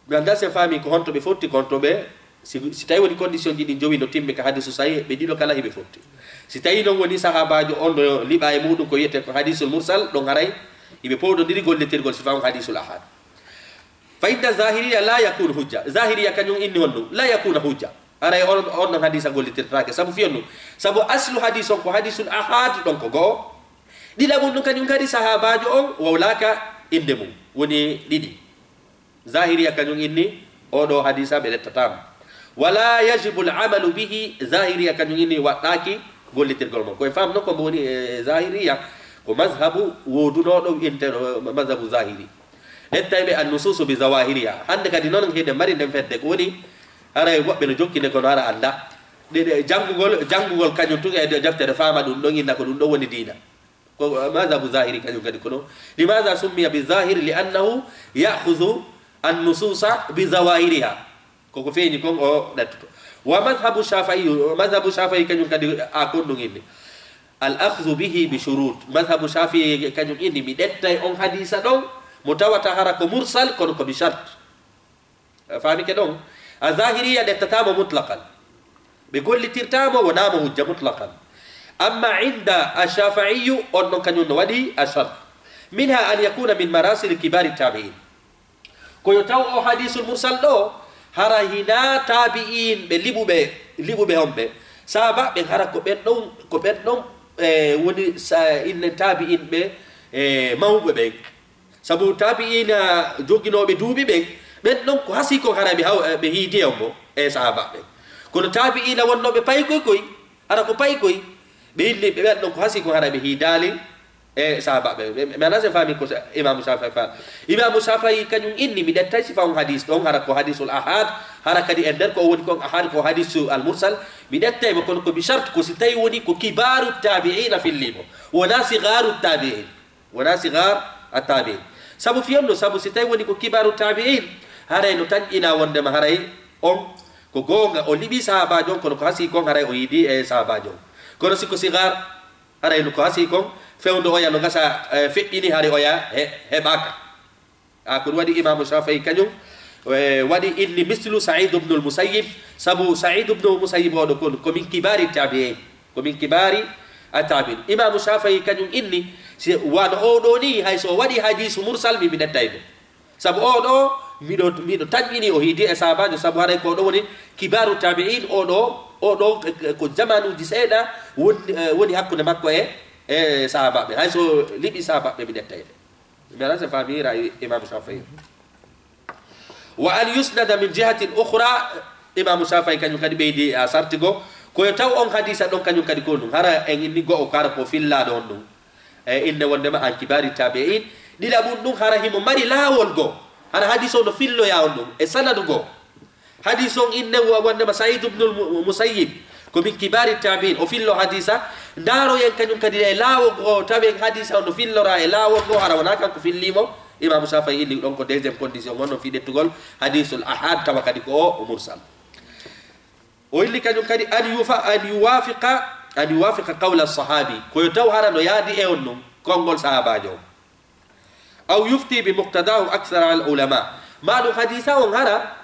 بأن سفهمي كهونتو بفوتي كهونتو به si tawi woni condition ji ɗi jowi no timmi ka hadisu sahih ɓe ɗiɗo kala hiɓe fotti si tawi noon woni sahabajo on ɗo liɓa e muɗum ko wiyete ko hadisul mursal ɗon haray hiɓe powɗodiri golletirgol si famu hadisul ahad fa inna zahiriya la yakunu hujja zahiriya kañum inni on ɗum la yakuna hujja aray on ɗon hadisa gollitirtake saabu fiyannu saabu aslu hadis on ko hadisul ahad ɗon ko goho ɗiɗaɓum ɗum kañum kadi sahabajo on wawlaka inde mum woni ɗiɗi zahiriya kañum inni oɗo hadisa ɓe lettatama wala yajibu lamalu bihi zahiriya kañum inni waɗɗaki gollitirgol mon koye famno ko woni zahiriya ko mazhabu wodunoɗo inteɗo mazhabu zahiri ettayɓe annususu bi zawahiriya hande kadi noon hede mari nden fedde ko woni haray woɓɓe no jokkinde kono ara anda ɗeɗe janngugol kañum tun e deftere fama ɗum ɗon inna ko ɗum ɗo woni dina ko mazhabu zahiri kañum kadi kono limaha summiya bi zahiri li annahu yahudu annususa bi zawahiriha koko feeñi kon o ɗattuto wa madhabu shafii kañum kadi a kon ɗum inni al akhdu bihi bi shurut madhabu shafii kañum inni mi ɗettay on hadisa ɗon mo tawata hara ko mursal kono ko bi shart famike ɗon a zahiriya ɗettatamo mutlaqan ɓe gollitirtamo wonamo hujja mutlaqan amma inda ashafaiyu on ɗon kañum no waɗi a shart minha an yakuna min marasil kibari tabiin koyo taw o hadisul mursal ɗo hara hina tabi'in ɓe liɓuɓe honɓe sahaba ɓen hara ko ɓen ɗon woni inne tabi'in ɓe mawɓe ɓen sabu tabi'ina joguinoɓe duuɓi ɓen ɓen ɗon ko hasi kon hara ɓe hiidi on mo e sahaba ɓen kono tabi'ina wonnoɓe paykoy koy hara ko paykoy ɓe hilli ɓe ɓen ɗon ko hasi kon hara ɓe hiidali e sahaba ɓe mana se fami ko imamu shafii fa imamu shafii kañum inni mi ɗettay sifa on hadis ɗon hara ko hadisul ahad hara kadi e nder ko woni kon ahad ko hadisu al mursal mi ɗettaymo kono ko bi charte ko si tawi woni ko kibaru tabiina fillimo wona sigaru tabiin wona sigar a tabiin sabu fiyonno sabu si tawi woni ko kibaru tabiin haray no tañƴina wondema haray on ko gonga o liɓi sahabajo on kono ko hasi kon haray o yiidi e sahabajo on kono siko sigar haray no ko hasi kon fewndo oya no gasa feƴƴini haare oya heɓaka ko ɗum waɗi imamu shafii kañum waɗi inni mislu said ubnu lmusayyib sabu said ubnu lmusayyib oɗo kon komin kibari tabiin komin kibari a tabiin imamu shafii kañum inni si wano oɗo ni hay so waɗi hadisu mursal mi ɗettaymo sabu oɗo miɗo taƴƴini o hiidi e sahabajo sabu haɗay ko ɗo woni kibaru tabiin oɗo ko jamanuji seeɗa woni hakkude makko e sahaba ɓe hay so liɓi sahaba ɓe mi ɗettayde mi ala se famira imamu shafii wa an yusnada min jihatin ukhra imamu shafii kañum kadi ɓeydi a sartigo koyo taw on hadisa ɗon kañum kadi ko ɗum hara en inni go'o kara ko fillaɗo on ɗum e inne wondema an kibari tabiin ɗiɗaɓum ɗum hara himo mari laawol goo hara hadis o no filloya on ɗum e sanadu goo hadis on inne wondema said ubnul musayyib komin kibari tabiin o fillo hadisa ndaroyen kañum kadi e laawol go tawi hadisa o no fillora e laawol go hara wona kanko fillimo imamu shafii inni ɗon ko deuxiéme condition gonno fi ɗettugol hadisul ahad tawa kadi ko o mursal o illi kañum kadi an yuwafiqa qawla sahabi koyo taw hara no yaadi e on ɗum konngol sahabajo o aw yufti bi muqtadahu acthara al ulama ma ɗum hadisa on hara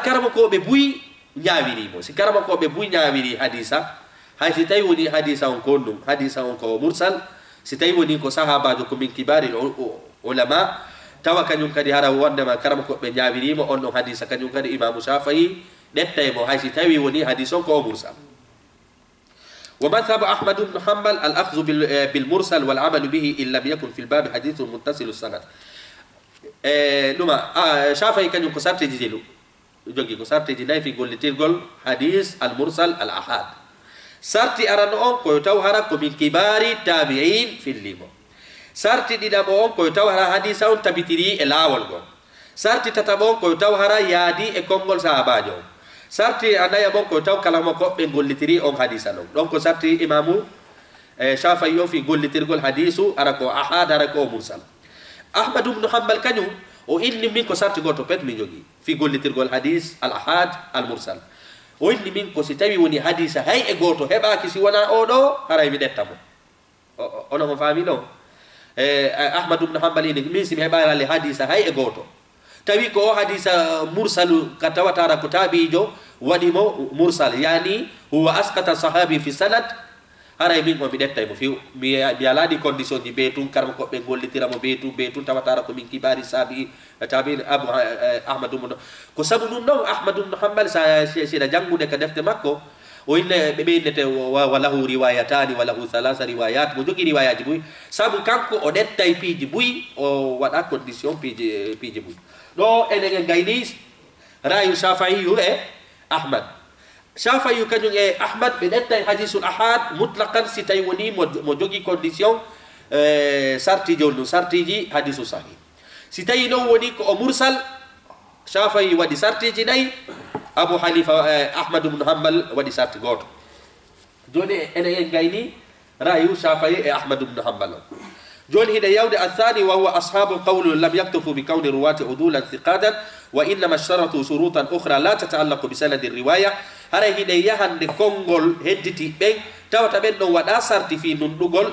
karama ko ɓe buyi ñawirimo si karama ko ɓe buyi ñawiri hadisa hay si tawi woni hadisa on ko ɗum hadisa on ko mursal si tawi woni ko sahabajo ko min kibari ulama tawa kañum kadi hara wondema karama ko ɓe ñawirimo on ɗon hadisa kañum kadi imamu shafii ɗettaymo hay si tawi woni hadis on ko mursal wa madhabu ahmad ibnu hambal al akhdu bil mursal wal amalu bihi in lam yakun fi lbabi hadithu muttasilu sanad ɗuma shafii kañum ko sarteji jelu jogi ko sarteji nayi fi gollitirgol hadis al mursal al ahad sarti arano on koyo taw hara komin kibari tabiin fillimo sarti ɗiɗaɓo on koyo taw hara hadisa on tabitiri e laawol gon sarti tataɓo on koyo taw hara yaadi e konngol sahabajo on sarti anayaɓon koyo taw kalamo koɓɓe gollitiri on hadisa ɗon ɗon ko sarti imamu shafii o fi gollitirgol hadisu ara ko ahad ara ko mursal ahmadu ibnu hambal kañum o inni min ko sarti goto pet mi jogui fi gollitirgol hadis al ahad al mursal o inni min ko si tawi woni hadisa hay e goto heɓaki si wona oɗo haray mi ɗettamo ono mo faami ɗon ahmadu ibnu hambal inni min simi heɓarale hadisa hay e goto tawi ko o hadisa mursalu ka tawatara ko taabijo waɗimo mursal yani huwa askata sahabi fi sanad haray min o mi ɗettaymo fiw mi alaɗi condition ji ɓe tun karma koɓe gollitiramo ɓe tun tawatara komin kibari sabi tabi abou ahmadou mo ko sabu ɗum ɗon ahmadou ibnu hambal siɗa janngude ka defte makko o inne ɓe ɓeynete walahu riwayatani walahu halasa riwayat mo jogui riwayaji buy sabu kanko o ɗettay piiji buy o waɗa condition piiji buy ɗo enen en gayni رأي الشافعي أحمد شافعي كانوا أحمد بدأت حديث الأحاد مطلقا ستيوني موجودي كونديسيون سارتي جولو سارتي جي حديث صحيح ستينو وني مرسل شافعي ودي سارتي جناي أبو حنيفة أحمد بن حنبل ودي سارتي غوت جوني أنا ينجيني رأي الشافعي أحمد بن حنبل جون هنا يود الثاني وهو أصحاب القول لم يكتفوا بكون الرواة عدولا ثقاتا وإنما اشترطوا شروطا أخرى لا تتعلق بسند الرواية هذا هنا يهان كونغول هدتي بين تاوتا بين نو ودا سارتي في نندوغول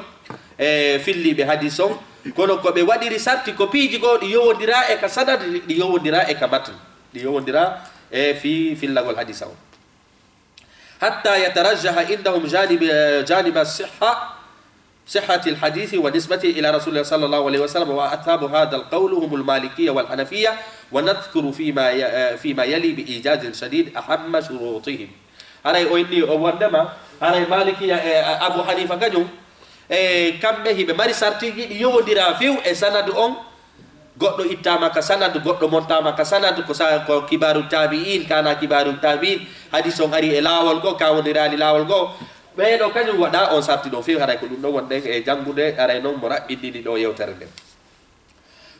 في اللي بحديثهم كونو كوبي وادي ريسارتي كوبيجي غو يوندرا اك سند يوندرا اك متن يوندرا في اللغة الحديثهم حتى يترجح عندهم جانب صحة الحديث ونسبته إلى رسول الله صلى الله عليه وسلم وأصحاب هذا القول هم المالكية والحنفية ونذكر فيما يلي بإيجاز شديد أهم شروطهم هذا يقولني وندما هذا المالكية أبو حنيفة كانوا كم به بماري سارتي يوديرا فيو سند goddo ittama ka sanad goddo montama ka sanad ko kibaru tabi'in kana kibaru tabi'in hadith on ari lawol go ka wondirali lawol go be do kanyum wada on sarti do fi haray ko dum do wonde e jangude aray non mo rabbidini do yewtere de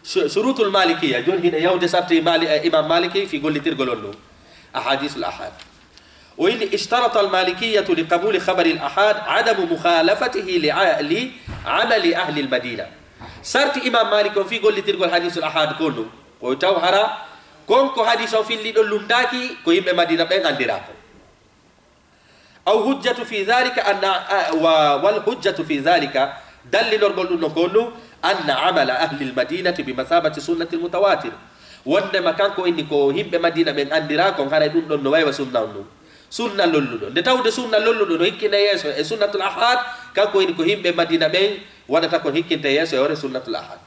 shurutul malikiyya jon hina yawde sarti imam maliki fi gollitir golollo ahadith al ahad وإن اشترط المالكية لقبول خبر الأحاد عدم مخالفته لعمل أهل المدينة سرت إمام مالك في قول ترقل حديث الأحاد كله ويتاو هرا كونكو حديث في اللي دلنداكي كو يم مدينة بين عندراكو أو حجة في ذلك أن والحجة في ذلك دل نرقل كله أن عمل أهل المدينة بمثابة سنة المتواتر وإنما كانكو إنكو يم مدينة بين عندراكو هرا دون نواي وسنة sunna lolludo nde tawde sunna lolludo no hikkina yeso e sunnatul ahad kanko en ko himbe madina be wadata ko hikkinte yeso e hore sunnatul ahad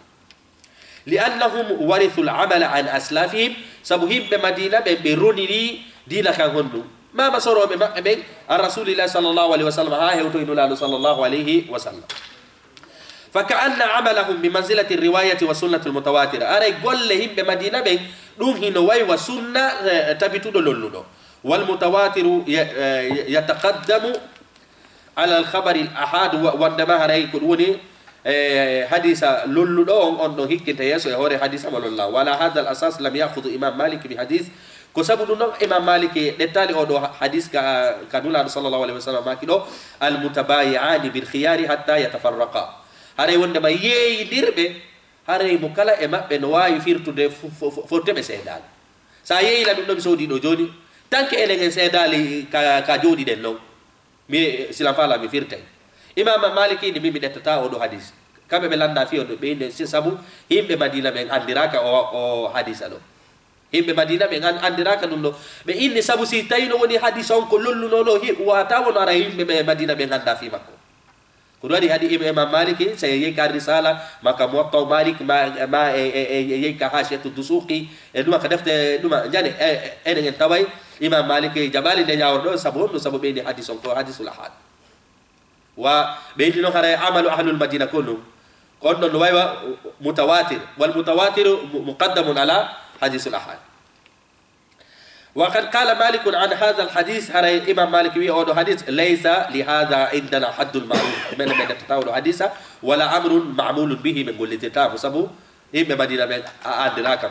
li'annahum warithu al-amala an aslafihim sabu himbe madina be roniri dina kan hondu ma masorobe mabbe be ar rasulillah sallallahu alaihi wasallam ha hewto inula sallallahu alaihi wasallam فكأن عملهم بمنزلة الرواية والسنة المتواترة أري قول لهم بمدينة بين دون هنواي وسنة تبتو لولو والمتواتر يتقدم على الخبر الأحاد وعندما هري كوني حديث لولو أن هيك تيسو هوري حديث الله وعلى هذا الأساس لم يأخذ إمام مالك بحديث كسبب إمام مالك نتالي أو حديث كانولا صلى الله عليه وسلم ما كده المتبايعان بالخيار حتى يتفرقا هري وندما يدير به هري مكلا إما بنواي فيرتو ده فوتم سيدال سايي لا دون سودي دو جوني تانك إلين سيدالي كجودي دلو مي سلافالا مي فيرتي إمام مالك نبي بدأت أو حديث كم بلاندا فيه أو بين سبب هم بمدينة من أندراك أو حديث ألو هم بمدينة من أندراك نلو بين سبب سيتاين وني حديث أون كلون نلو هي واتاون أراهم بمدينة من أندا في مكو Kedua di hadis Imam Malik saya yeka risalah maka Muwatta Malik ma yeka Hasyiatud Dusuqi duma kadafta duma jani dengan tawai Imam Malik jabali de yawdo sabun ini hadis onko hadisul ahad wa beedi no khare amalu ahlul madinah kullu qodno no waywa mutawatir wal mutawatir muqaddamun ala hadisul ahad وقد قال مالك عن هذا الحديث هذا إمام مالك ويقول حديث ليس لهذا عندنا حد معروف من تتاول حديثا ولا أمر معمول به من كل تتاب سبو إمام مدينة من أدراكم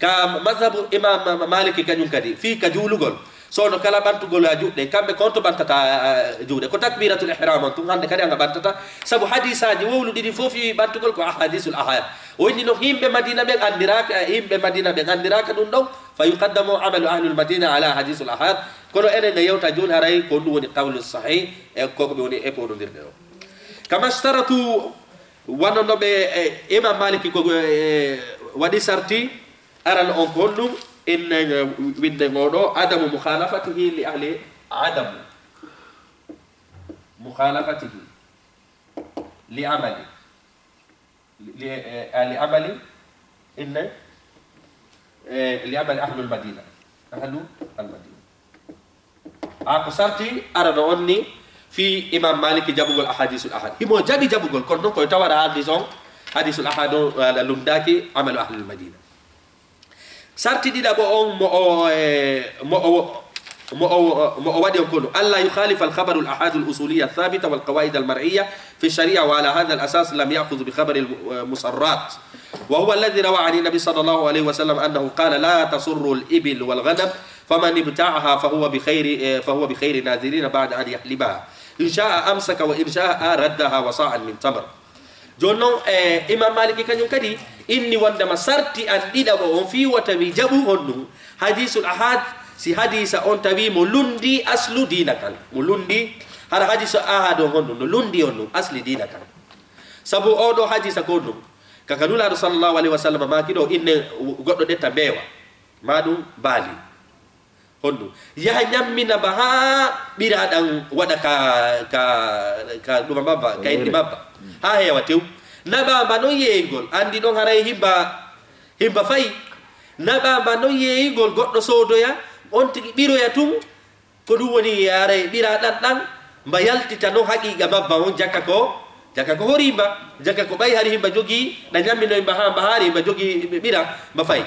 كمذهب إمام مالك كان ينكدي في كجولغول sono kala bantu gol ajude kambe konto bantata jude ko takbiratul ihram to hande kadi anga bantata sabu hadisaji wowlu didi fofi bantu gol ko ahadisul ahad woni no himbe madina be andiraka himbe madina be andiraka dum do fayuqaddamu amalu ahlul madina ala hadisul ahad kono ene ne yewta jun haray ko dum woni qawlus sahih e ko be woni e ko dirde do kama staratu wanono be imam maliki ko wadi sarti aran on gondum إن وين غورو عدم مخالفته لأهل عدم مخالفته لعمل إن لعمل أهل المدينة أهل المدينة أقصرتي أرنوني في إمام مالك جابوا الأحاديث الأحاد هو جابوا كل كل توارا حديث الأحاد لنداكي عمل أهل المدينة sarti dida bo on mo wadi on kono alla yukhalifa al-khabar al-ahad al-usuliyya ath-thabita wal-qawaid al-mar'iyya fi ash-shari'a wa ala hadha al-asas lam ya'khudh bi khabar al-musarrat wa huwa alladhi rawa 'an an-nabi sallallahu alayhi wa sallam annahu qala la tasurru al-ibil wal-ghanam faman ibta'aha fahuwa bi khayri nadhirin ba'da an yahlibaha in sha'a amsaka wa in sha'a raddaha wa sa'an min tamr jonnon imam maliki kanyum kadi inni wandama sarti an dida bo on fi wata wi jabu honnu hadithul ahad si hadisa on tawi mo lundi aslu dina kan mo lundi hara hadisa ahad on honnu no lundi on asli dina kan sabu odo hadisa goddo kakanula sallallahu alaihi wasallam ma kido inne goddo detta bewa madum bali hondu ya nyammina baha biradan wada ka duma baba ka indi baba ha hewa tew naba bano yeygol andi don haray himba fay naba bano yeygol goddo sodoya on tigi biroya tum ko dum woni yare biradan dan mbayaltita no haqiqa babba on jakka ko horimba jakka ko bay hari himba jogi na nyammino himba ha bahari himba jogi bira ba fay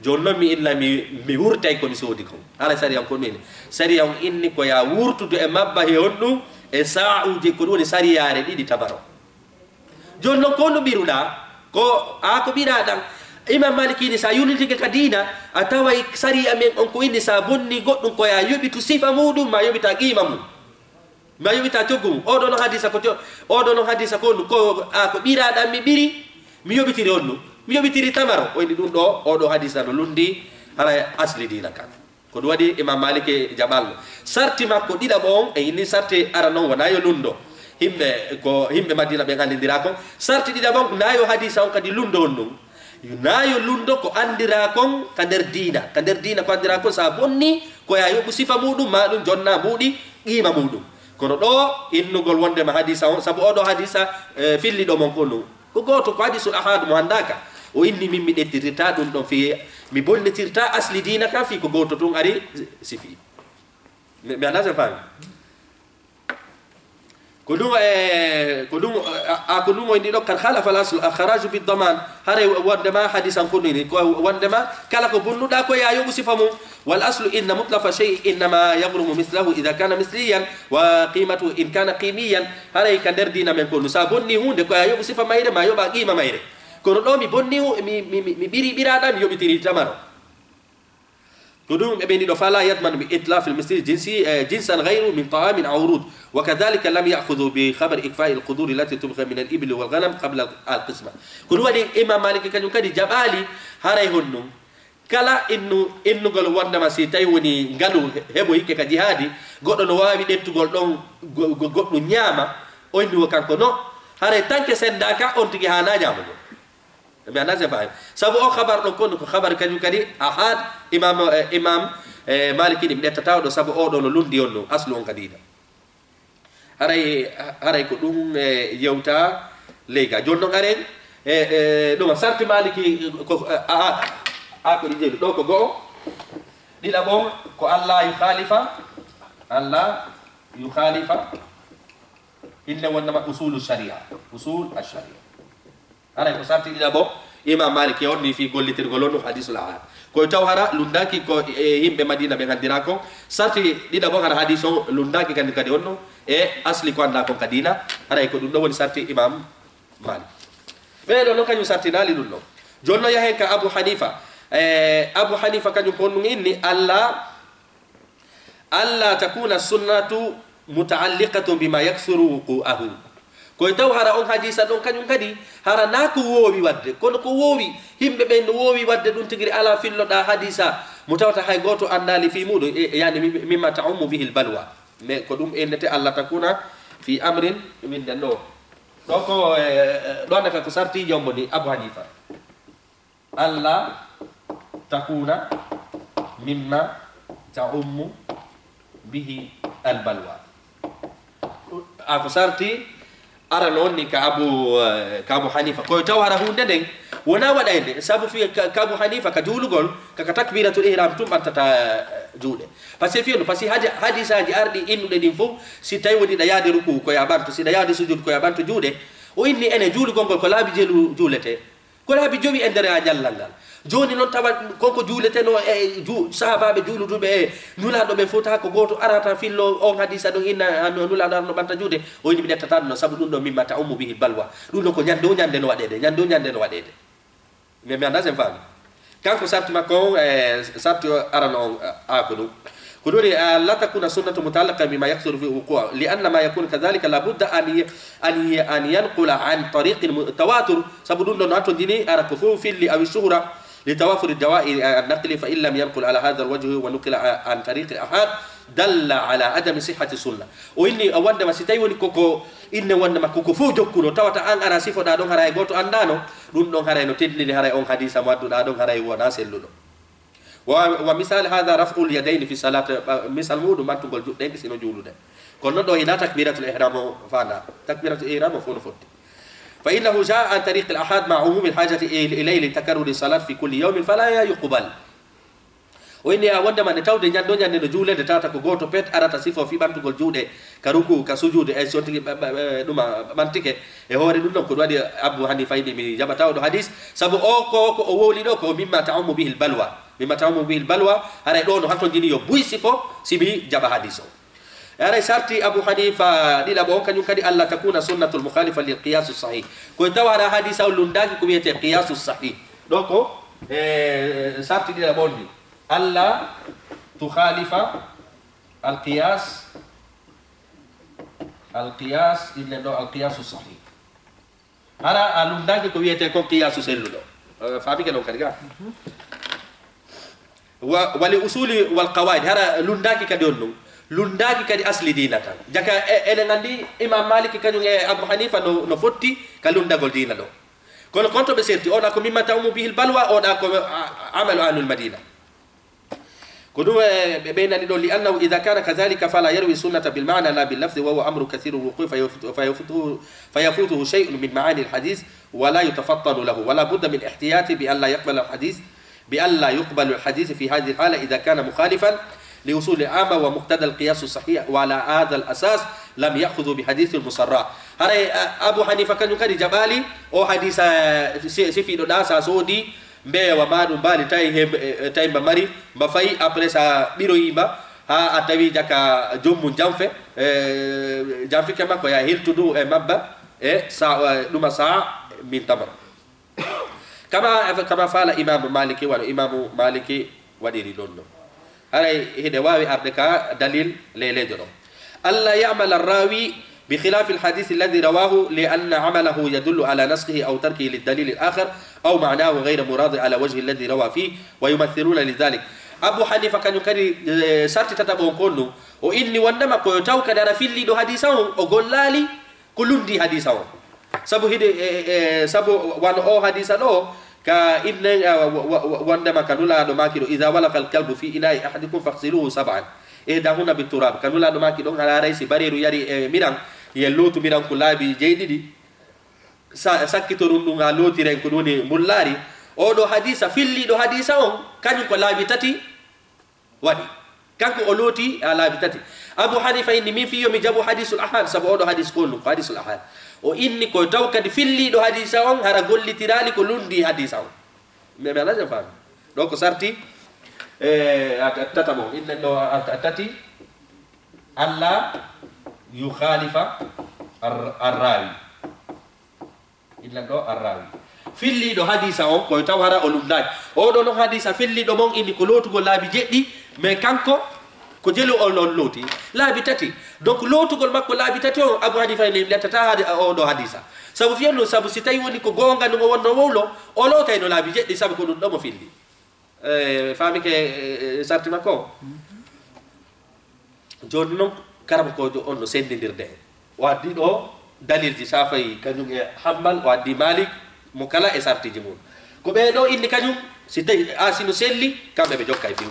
jonno mi illa mi wurtay ko mi sodi ko ala sari am ko min sari am inni ko ya wurtude e mabba he hondu e sa'uji ko woni sari yare didi tabaro jonno ko no biruda ko a ko bira dan imam maliki ni sa yuniti ke kadina atawa sari amen on ko indi sa bonni goddum ko ya yobitu sifa mudum ma yobita qima mum ma yobita togum o do no hadisa ko a ko bira dan mi biri mi yobitiri onnu mi yobitiri tamaro o indi dum do o do hadisa no lundi hala asli dina kan ko do wadi imam maliki jaballo sarti makko dida bon e inni sarti arano wana yo lundo himbe madina be ngandira ko sarti dida bon nayo hadisa on kadi lundo onnu nayo lundo ko andira kon kander dina ko andira ko sa bonni ko ya yobu sifa mudum madum jonna budi qima mudum kono do innugol wonde ma hadisa on sabu odo hadisa filli do mon kono ko goto ko hadisul ahad mo handaka o inni min mi dettirta dum don fi mi bonnetirta asli dina ka fi ko goto tun ari sifi mi anaza fami كلهم indi do kan khalafa al-asl akhraju bid-daman hare wandama hadisan kunni ko wandama kala ko bunnuda ko ya yobu sifamu wal aslu inna mutlafa shay inma yaghrumu mithluhu idha kana mithliyan wa qimatu in kana qimiyan hare kan derdina men ko sa bonni hunde ko ya yobu sifa mayre ma yoba qima mayre kono do mi bonni mi biri birada mi yobitiri tamaro كدوم ابن دو فلا يضمن بإتلاف المثل الجنسي جنسا غيره من طعام أو عروض وكذلك لم يأخذوا بخبر إكفاء القدور التي تبقى من الإبل والغنم قبل القسمة كل ودي إمام مالك كان يكادي جبالي هاي هنو كلا إنه قالوا وندما سيتاي وني قالوا هبو هيك كجهادي قالوا نوابي ديتو قالوا نياما وإنه كان كنو هاي تانك سنداكا أنتي هانا نياما بأنا زفاهم سبوا خبر نكون خبر كانوا كذي أحد إمام مالكي من التتاود سبوا أودو لوندي أنو أصلهم كذيدا هراي كدوم يوتا ليجا جونو كارين دوما سارت مالكي أكو يجيب دوكو جو دي لابون كو الله يخالف إلا وإنما أصول الشريعة ara ko sarti dida bo imam malik yonni fi gollitir golono hadisul ahad ko tawhara lundaki ko himbe madina be ngandira ko sarti dida bo har hadiso lundaki kan kadi onno e asli ko anda ko kadina ara ko dum do woni sarti imam malik be do no kanyu sarti dali dum no jonno yahe ka abu hanifa kanyu ko inni alla takuna sunnatu muta'alliqatun bima yaksuru wuqu'ahu ko taw hara on hadisa don kanyum kadi hara na ko wowi wadde kono ko wowi himbe be no wowi wadde dum tigiri ala fillo da hadisa mutawata hay goto andali fi mudo yani mimma ta'ummu bihi albalwa me ko dum enete alla takuna fi amrin min dando do ko don ka ko sarti jombo ni abu hanifa alla takuna mimma ta'ummu bihi albalwa ako sarti ara nonni ka abu hanifa ko tawara hunde den wona wada ende sabu fi ka abu hanifa ka julugol ka takbiratul ihram tum bantata juude parce que fiino parce que hadisa ji ardi innude din fu si tay woni da yaade ruku ko ya bantu si da yaade sujud ko ya bantu juude o inni ene julugol gol ko laabi jelu julete ko laabi jowi e nder a ñallal ngal joni noon tawa konko juuleteno e sahabaɓe juulutuɓe e nulaɗo ɓe fof ta ko goto arata fillo on hadisa ɗon inna nulaɗo arno ɓanta juude o yini mi ɗettata ɗum noon saabu ɗum ɗo mimma ta ummu bihi balwa ɗum ɗon ko ñande o ñande no waɗede ñande o ñande no waɗede mais mi anda sen faami kanko sarti makko on sarti arano on ako ɗum ko ɗum la takuna sunnatu mutallaqan bima yaksuru fi wuqua li anna ma yakunu kadhalika la budda an yanqula an tariqi tawatur saabu ɗum ɗon no hattodini ara ko fof filli awi shuhra لتوافر الدواء النقل فإن لم ينقل على هذا الوجه ونقل عن طريق الأحاد دل على عدم صحة السنة وإني أود ما ستيوني كوكو إني وند ما كوكو فو جوكو تواتا أن أرى صفة دادون هراي غوتو أندانو دون دون هراي نتدلي هراي أون حديث مادو دادون هراي وناس اللولو ومثال هذا رفع اليدين في صلاة مثال مودو ما تقول جو دين سينو جولو ده كنا دو هنا تكبيرة الإحرام فانا تكبيرة الإحرام فون فوت فإنه جاء عن طريق الأحاد مع عموم الحاجة إليه لتكرر الصلاة في كل يوم فلا يقبل وإني أود ما نتاود نياندو نياندو جولة دتاتا كغوتو بيت أراتا سيفو في بانتو كل جودة كروكو كسجود سوتي دوما مانتيكي هوري دونو كدوادي أبو حنيفة من جابتاو دو حديث سبو أوكو أولي دوكو مما تعم به البلوى هراي دونو حتى جيني يبوي سيفو سيبي جابا حديثو أنا سارتي أبو حنيفة دي لابو كان يكادي الله تكون سنة المخالفة للقياس الصحيح كنت وراء حديث أو لنداك كمية القياس الصحيح دوكو سارتي دي لابو دي الله تخالف القياس إلا دو القياس الصحيح أنا لنداك كمية القياس قياس سلو فاهمي كنو كاريكا ولأصول والقواعد هذا لنداك كديونو lundaki kadi asli dina tan jaka enen andi imam malik kanyum e abu hanifa no fotti ka lundagol dina do kono konto be serti ona ko mimma ta'umu bihi balwa ona ko amalu ahlul madina ko dum be benani do li annahu idha kana kadhalika fala yarwi sunnata bil ma'na la bil lafz wa huwa amru kathir al wuquf fayafutuhu shay'un min ma'ani al hadith wa la yatafattalu lahu wa la budda min ihtiyati bi an la yaqbal al hadith bi an la yuqbal al hadith fi hadhihi al hala idha kana mukhalifan لوصول العامة ومقتضى القياس الصحيح وعلى هذا الأساس لم يأخذوا بحديث المصرح هاي أبو حنيفة كان يكاد جبالي أو حديث سيفي ناسا سودي مبه ومانو بالي تاي مماري مفاي أبرسا بيرو إيبا ها أتوي جاكا جمون جانفي كما كويا هيل تدو مبا نما ساعة من تمر كما فعل إمام مالكي والإمام مالكي وديري لونه هاي هي دواوي أردكا دليل ليلجرو ألا يعمل الراوي بخلاف الحديث الذي رواه لأن عمله يدل على نسخه أو تركه للدليل الآخر أو معناه غير مراد على وجه الذي روى فيه ويمثلون لذلك أبو حنيفة كان يكري سارتي تتبعون كله وإني وندما كويتاو كدار في اللي دو حديثهم أقول لالي كلهم دي حديثهم سبو وان أو حديث له ka inne wandama kanula do makido idha walaqa alkalbu fi ina'i ahadikum faghsiluhu sab'an dahuna biturab kanula do makido ngala raysi bariru yari mirang ye lotu mirang ko labi jeydidi sakkito rundu nga loti ren ko doni mullari o do hadisa filli do hadisa on kanyum ko labi tati wadi kanko o loti labi tati abu hanifa inni min fi yomi jabu hadisul ahad sabu o do hadis ko hadisul ahad o inni ko taw kadi filli do hadisa on hara gollitirani ko lundi hadisa on me ala jafan donc sarti tatamo inna do atati alla yukhalifa ar-rawi illa do ar-rawi filli do hadisa on ko taw hara o lumdaj o do no hadisa filli do mon inni ko lotugo laabi jeddi mais kanko ko jelo on loti laabi tati donc lotugol makko laabi tati on abu hanifa ne letata hadi o do hadisa sabu fiyanno sabu si tawi woni ko gonga no wonno wowlo o lotay no laabi jeddi sabu ko dum do mo filli fami ke sarti makko joni non karam ko on no sendidirde waddi do dalil ji safay kanyum e hambal waddi malik mo kala e sarti jimon ko be do indi kanyum si tawi asino selli kambe be jokkay fi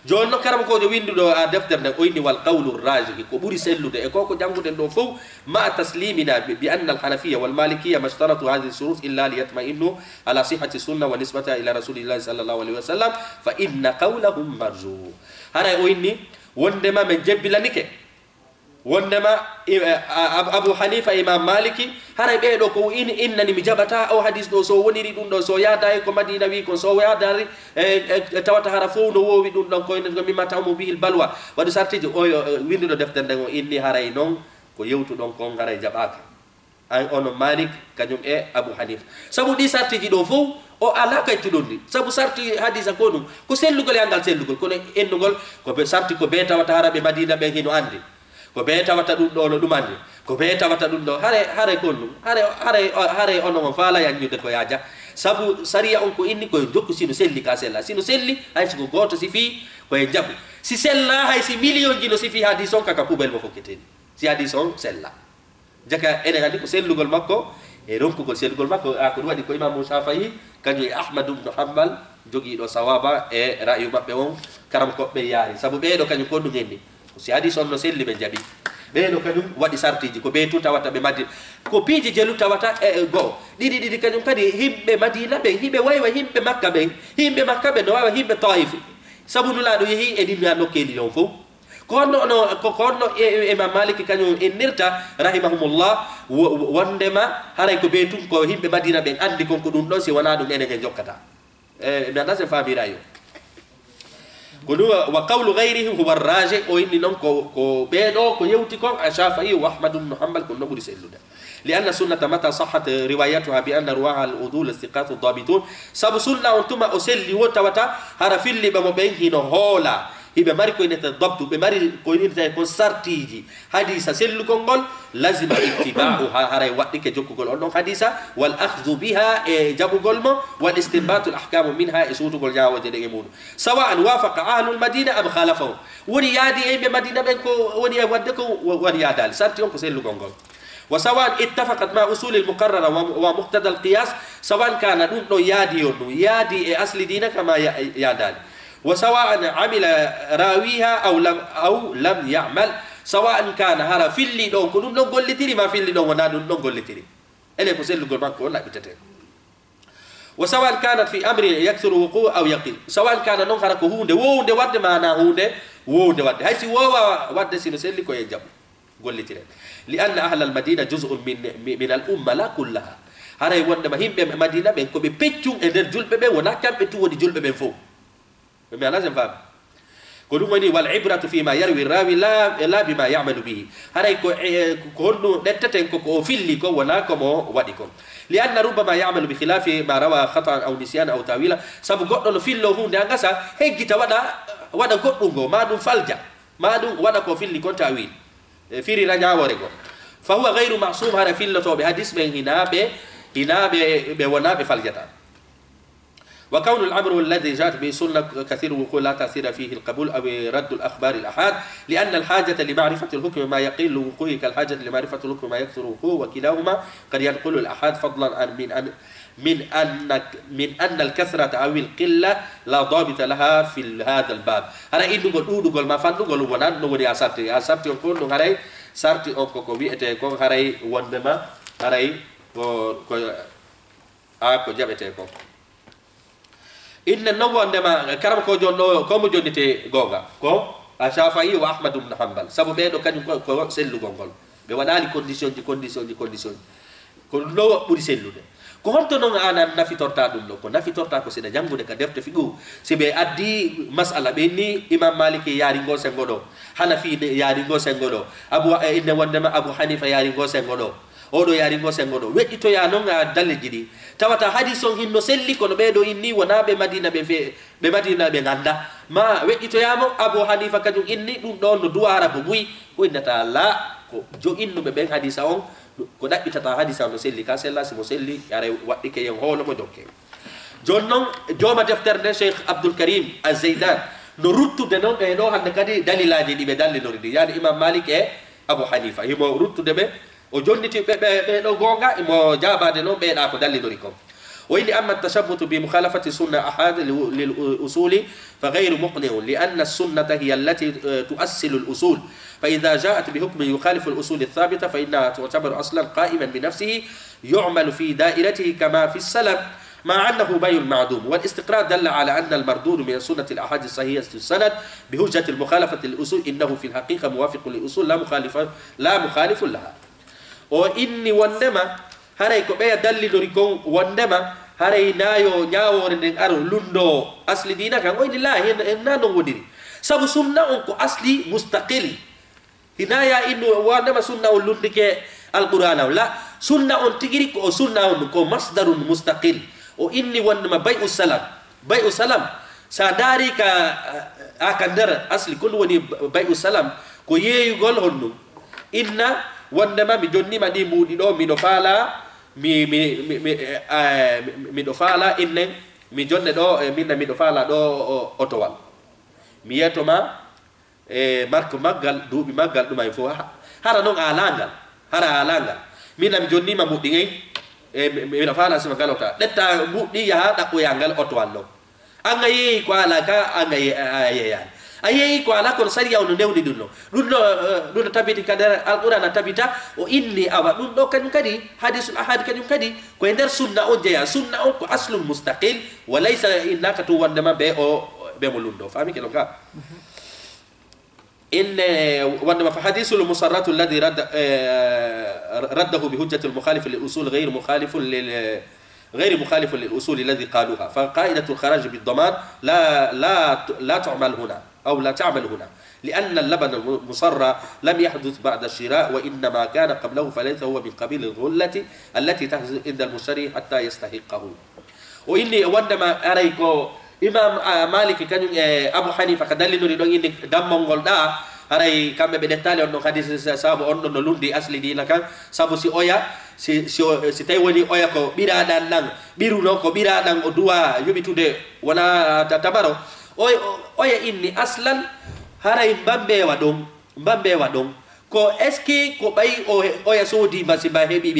jonno karam ko windudo a defter nde o inni wal qawlu rajih ko buri sellude e koko janguden do fof ma taslimina bi anna al hanafiyya wal malikiyya mashtaratu hadhihi shurut illa liyatma'innu ala sihhati sunnah wa nisbata ila rasulillahi sallallahu alaihi wasallam fa inna qawlahum marjuh hara o inni wonde ma men jebbilanike wondema Abu Hanifa Imam Maliki haray ɓeɗo ko innani mi jaɓata o hadis ɗo so woniri ɗum ɗo so yaada ko Madina wi kon so yaadari tawata hara fof no wowi ɗum ɗon koyne ko mimma tawmo bihil balwa waɗu sartiji o winduɗo deftere nden o inni haray noon ko yewtuɗon kon haray jaɓaka ono Malik kañum e Abu Hanifa sabu ɗi sartiji ɗo fof o ala kaytuɗon ɗi sabu sarti hadisa ko ɗum ko sellugol e angal sellugol kono ennugol ko sarti ko be tawata haraɓe Madina ɓe hino andi ko be tawata ɗum ɗo no ɗumande ko be tawata ɗum ɗo hare kon ɗum hare ono on faala yanñude ko yaaja sabu sariya on ko inni koye jokku sino selli ka sella sino selli hay siko goto si fi koye jaɓu si sella hay si million ji no si fi hadis on kaka poubelle mo fokketeni si hadis on sella jaka enen andi ko sellugol makko e ronkugol sellugol makko ko ɗum waɗi ko Imamu Shafi'i kañum e Ahmadu ibnu Hanbal jogiiɗo sawaba e ra'yu maɓɓe on karam koɓɓe yaari sabu ɓeeɗo kañum ko ɗum henni si hadis on no selli ɓe jaɓi ɓeeɗo kañum waɗi sartiji ko ɓe tu tawata ɓe Madina ko piiji jelu tawata e goo ɗiɗi kañum kadi himɓe Madina ɓen hiɓe waywa himɓe Makka ɓen no wawa himɓe Taif sabu nulaaɗo yeehi e ɗimmi a nokkeeli ɗon fof ko honno Imam Maliki kañum innirta rahimahumullah wondema haray ko ɓe tun ko himɓe Madina ɓen andi kon ko ɗum ɗon si wona ɗum enen e jokkata mi anda sen famira yo ko ɗum wa qawlu gayrihi huwa raji o inni noon ko ɓeeɗo ko yewti kon Shafi'i wa Ahmad ibn Hanbal ko noɓuri sellude لأن السنة متى صحت روايتها بأن رواها الأذول الثقات الضابطون سب سنة أنتم أسلي وتوتا هرفل لي بمبين هنا هولا hibe mari ko inete dabtu be mari ko inete ko sartiji hadisa sellu kongol lazima ittiba'u haray waddi ke jokkugol on hadisa wal akhdhu biha e jabugol mo wal istinbatu al ahkam minha isutugol jawaje de mudu sawa an wafaqa ahlul madina am khalafahu woni yadi e be madina ben ko woni wadde ko woni yadal sarti on ko sellu kongol وسواء اتفقت مع اصول المقرره ومقتضى القياس سواء كان دون يادي يادي اصل دينك كما يادال وسواء عمل راويها او لم يعمل سواء كان هرا في اللي دون كدوم دون غولتيري ما في اللي دون ونا دون غولتيري ele ko sellu gol makko wala bitete وسواء كانت في امر يكثر وقوع او يقل سواء كان non hara ko hunde wonde wadde mana hunde wonde wadde haysi wowa wadde sino selli ko e jab gollitire لان اهل المدينه جزء من الامه لا كلها haray wonde ma himbe madina ben ko be peccum e der julbe be wona kambe tu woni julbe ben fo be ala sem fam ko dum woni wal ibratu fi ma yarwi rawi la bima ya'malu bihi haray ko honno dettaten ko filli ko wona ko mo wadi ko لان ربما يعمل بخلاف ما روى خطا او نسيان او تاويلا سب goddo no fillo hunde angasa heggita wada goddum go madum falja madum wada ko filli kon tawil firi rañawore go fa huwa ghayru ma'sum hara fillotoɓe hadis ɓen hinaɓe wonaɓe faljata wa kawnu al-amru alladhi ja'at bi sunnah kathiru wuqu' la ta'thira fihi al-qabul aw radd al-akhbar al-ahad li'anna al-hajata li ma'rifati al-hukm ma yaqillu wuqu'i kal-hajati li ma'rifati al-hukm ma yakthuru wuqu'u wa kilahuma qad yanqulu al-ahad fadlan an من أن الكثرة أو القلة لا ضابط لها في هذا الباب. هذا إنه قول ما فان قول ونان نوري أسرتي يكون هراي سرتي أو كوكوبي أتيكون هراي وندما هراي كو جاب أتيكون. إن النوع وندما كرم كو جون كم جونتي غوغا كو الشافعي وأحمد بن حنبل سبب بينو كان كو سلو غونغول بوالي كونديشن كو نوع بودي سلو ko honto non ana nafitorta dum ko nafitorta ko sida jangude ka defte figu sibe addi mas'ala be ni imam maliki yari go sengodo hanafi yari go sengodo abu inne wondema abu hanifa yari go sengodo odo yari go sengodo weddito ya non a dalle jidi tawata hadison hinno selli ko no be do inni wona be madina be madina be ganda ma weddito yamo abu hanifa kadum inni dum don no duwara bo buyi ko indata la ko jo inno be ben hadisa on ko dabbitata hadisa no selli ka sella simo selli yare waddi ke yen holo mo dokke jonnon joma defterde Sheikh Abdul Karim Az-Zaidan no ruttude non be do hande kadi dalilaji di be dallinori yani Imam Malik e Abu Hanifa himo ruttude be o jonniti be do gonga mo jabade non be da ko dallinori ko وإن أما التشبت بمخالفة سنة أحد للأصول فغير مقنع لأن السنة هي التي تؤصل الأصول فإذا جاءت بحكم يخالف الأصول الثابتة فإنها تعتبر أصلا قائما بنفسه يعمل في دائرته كما في السلم مع أنه بيع معدوم. والاستقراء دل على أن المردود من سنة الأحاديث الصحيحة السند بهجة المخالفة للأصول إنه في الحقيقة موافق للأصول لا مخالف لها. وإني وندما هراي كبيا دليل ريكون وندما هراي نايو نياو رندن أرو لندو أصل دينا كان وإن الله هنا نودري سبب سنة أنكو أصلي مستقل هنا يا إنه وندما سنة لندك القرآن لا سنة أنتجري أو سنة أنكو مصدر مستقل. وإني وندما بيع السلام sadari ka akan dar asli kun woni bayu salam ko yeyu gol honno inna wondema mi jonni ma di mudi do mi do fala mi do fala inne mi jonne do minna mi do fala do otowal mi yeto ma marko maggal duubi maggal dum ay fo hara non alangal minna mi jonni ma mudi ngay mi do fala sama galota detta mudi ya da ko yangal otowal no angayi ko ala ka angayi ayi ko ala ko sari yaw no dewdi dunno tabiti kadara alquran tabita o inni awa dum do kanyum kadi hadisul ahad kanyum kadi ko ender sunna o jeya sunna o ko aslun mustaqil wa laysa innaka tu wandama be mo lundo fami ke ka إن وإنما فحديث المصرات الذي رده بهجة المخالف للأصول غير مخالف للأصول الذي قالوها. فقاعدة الخراج بالضمان لا تعمل هنا أو لا تعمل هنا لأن اللبن المصرى لم يحدث بعد الشراء وإنما كان قبله فليس هو من قبيل الغلة التي تحدث عند المشتري حتى يستحقه. وإني وإنما أريكو إمام مالك كان أبو حنيفة كدل نريد إن دم غلدا أري كم بدتالي أنه حديث سابو أنه نلوندي أصلي دي لكان سابو سي أويا si taiwani oya ko biradan nang biru no ko biradan o duwa yobi tude wana tatabaro oya inni aslan haray mbambe wadon ko eski ko bay oya sodi masiba hebi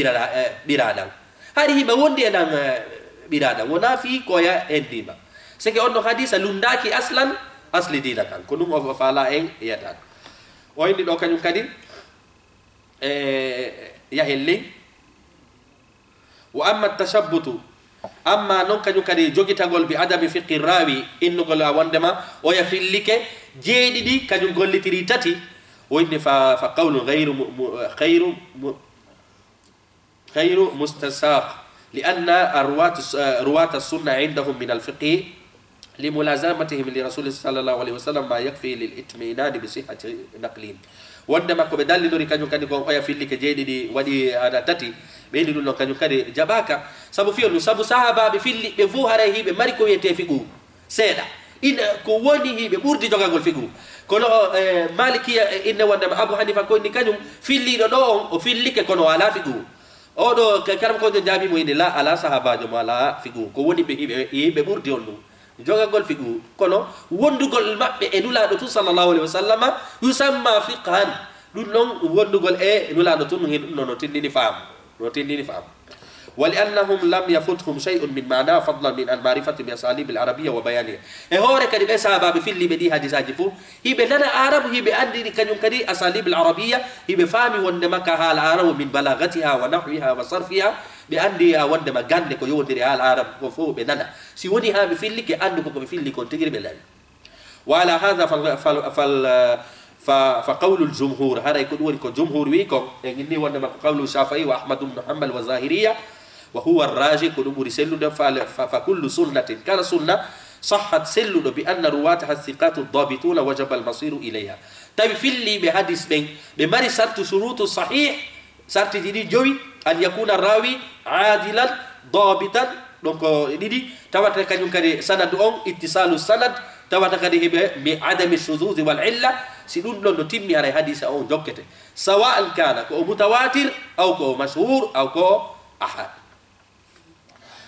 biradan hari hiba wondi nang biradan wona fi ko ya endima seke onno hadisa lundaki aslan asli dina kan ko dum o fala en yadan o indi do kanyum kadi ya helli. وأما التشبت أما نونك نكري جوجي تقول بعدم فقه الراوي إنه قال وندما ويفلك جيدي كجون قول لتريتاتي وإن فقول غير مستساق لأن رواة السنة عندهم من الفقه لملازمتهم لرسول صلى الله عليه وسلم ما يكفي للإطمئنان بصحة نقلين wondema ko be dallidori kanyum kadi ko oya filli ke jeedidi wadi ada tati be indi dum no kanyum kadi jabaka sabu fiyo sabu sahaba be filli be fu hare hibe mari ko yete figu seda ina ko woni hibe burdi jogagol figu kono maliki inna wondema abu hanifa ko ni kanyum filli do o filli ke kono ala figu o do karam ko jabi mo indi la ala sahaba jo mala figu ko woni be hibe burdi on dum jogagol figu kono wondugol mabbe e nulado tu sallallahu alaihi wasallam yusamma fiqhan dun non wondugol e nulado tu no tindini fam ولأنهم لم يفوتهم شيء من معناه فضلا من المعرفة بأساليب العربية وبيانها هوري كدي بسبب في اللي بدي هذه ساجفو هي بلنا عرب هي بأندي كان يمكن أساليب العربية هي بفهمي وندما كها العرب من بلاغتها ونحوها وصرفها بأندي وندما غاندي كو يودري العرب وفو بننا سيوني ها بفيلي كأندي كو بفيلي كون تجري بلان. وعلى هذا فقول الجمهور هذا يكون جمهور ويكم إني وندما قول الشافعي وأحمد بن حنبل والظاهرية وهو الراجح كنمور سلد فكل سنة كان سنة صحت سلد بأن رواتها الثقات الضابطون وجب المصير إليها. طيب في اللي بحديث بماري سرت شروط الصحيح سرت دي جوي أن يكون الراوي عادلا ضابطا دونك دي تبعت كان يمكن سند اتصال السند تبعت كان بعدم الشذوذ والعلة سنون لو تيمي على حديث أو جوكته سواء كان كو متواتر أو كو مشهور أو كو أحد.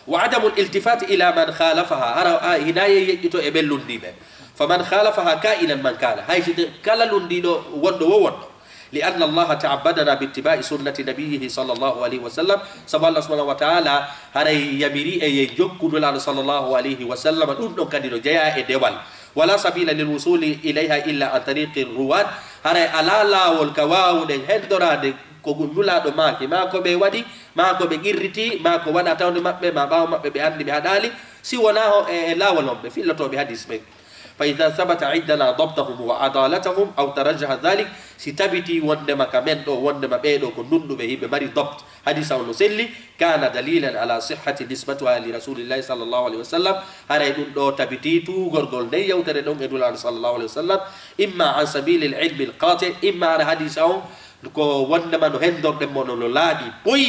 وعدم الالتفات إلى من خالفها هنا يجتو إبل لنديبه فمن خالفها كائنا من كان هاي كلا لندينو ودو لأن الله تعبدنا باتباع سنة نبيه صلى الله عليه وسلم سبحان الله سبحانه وتعالى هاي يميري يجوكو نلا صلى الله عليه وسلم نونو كدينو جاء الدول ولا سبيل للوصول إليها إلا عن طريق الرواد هاي ألالا والكواو هندورا ko gundula do maaki ma ko be wadi ma ko be girriti ma ko wada tawde mabbe ma baaw mabbe be andi be hadali si wona ho e lawolom be fillato be hadis be fa idha thabata indana dabtahum wa adalatahum aw tarajjaha dhalik si tabiti wonde makamen do wonde mabbe do ko nundube hibe mari dabt hadisa on selli kana dalilan ala sihhati nisbatuha li rasulillahi sallallahu alaihi wasallam haray dum do tabiti tu gorgol de yawtere don e dulal sallallahu alaihi wasallam imma an sabil al ilm al qati imma hadisa on ko wonde man hendorde mono lo laadi boy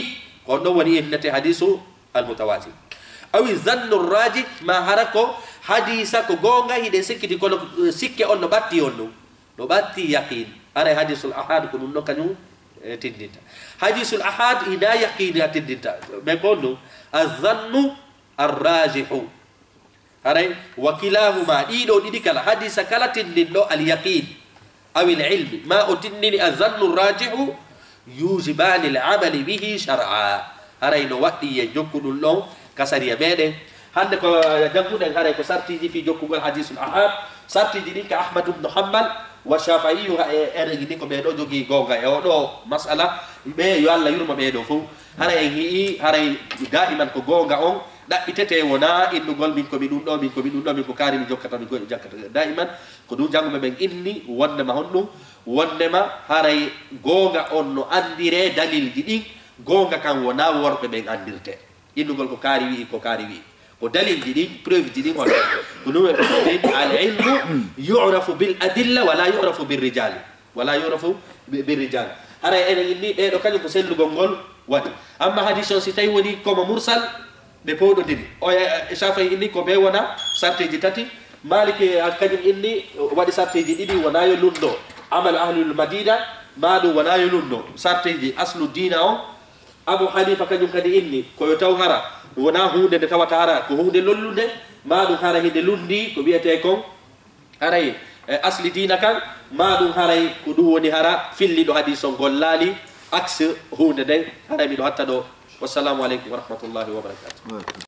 ko do woni ennete hadisu al mutawatir aw zannu raji ma harako hadisa ko gonga hide sikiti ko sikke on no batti on no batti yaqin ara hadisul ahad ko non kanyum tindita hadisul ahad ina yaqin tindita be kono azannu arrajihu ara wakilahuma dido didi kala hadisa kala tindindo al yaqin aw al ilm ma utindini azannu arrajihu yujibani al amali bihi shar'a ara no wadi ye jokkudul don kasariya meden hande ko jangude hare ko sartiji fi jokkugol hadisul ahad sartiji din ka ahmad ibn hanbal wa shafi'i eregi ni ko be do jogi gonga e odo mas'ala be yo Allah yurma be do fu hare hi hare daiman ko gonga on dabbitete wona indugol min ko mi dum do min ko mi dum do min ko kari mi jokkata mi go jakkata daiman ko du jangume ben inni wonde ma honɗum wonde ma hare gonga on no andire dalil din gonga kan wona worbe ben andirte indugol ko kari wi ko kari wi ko dalil didi preuve didi on ko no al ilmu yu'rafu bil adilla wala yu'rafu bir rijal wala yu'rafu bir rijal ara enen ni be do kanyo ko sellugol gol wadi amma hadith si tay woni ko mursal be podo didi o shafi inni ko be wona sarteji tati maliki al kanyo inni wadi sarteji didi wona yo lundo amal ahlul madina madu wona yo lundo sarteji aslu dina o abu hanifa kanyum kadi inni ko yo taw hara wona hunde de tawata hara ko hunde lollunde maɗum hara hide lundi ko biyete kon haray asli dina kan maɗum haray ko ɗum woni hara filliɗo hadis on gollali axe hunde nden haray miɗo hatta ɗo wassalamu aleykum wa rahmatullahi wa barakatuh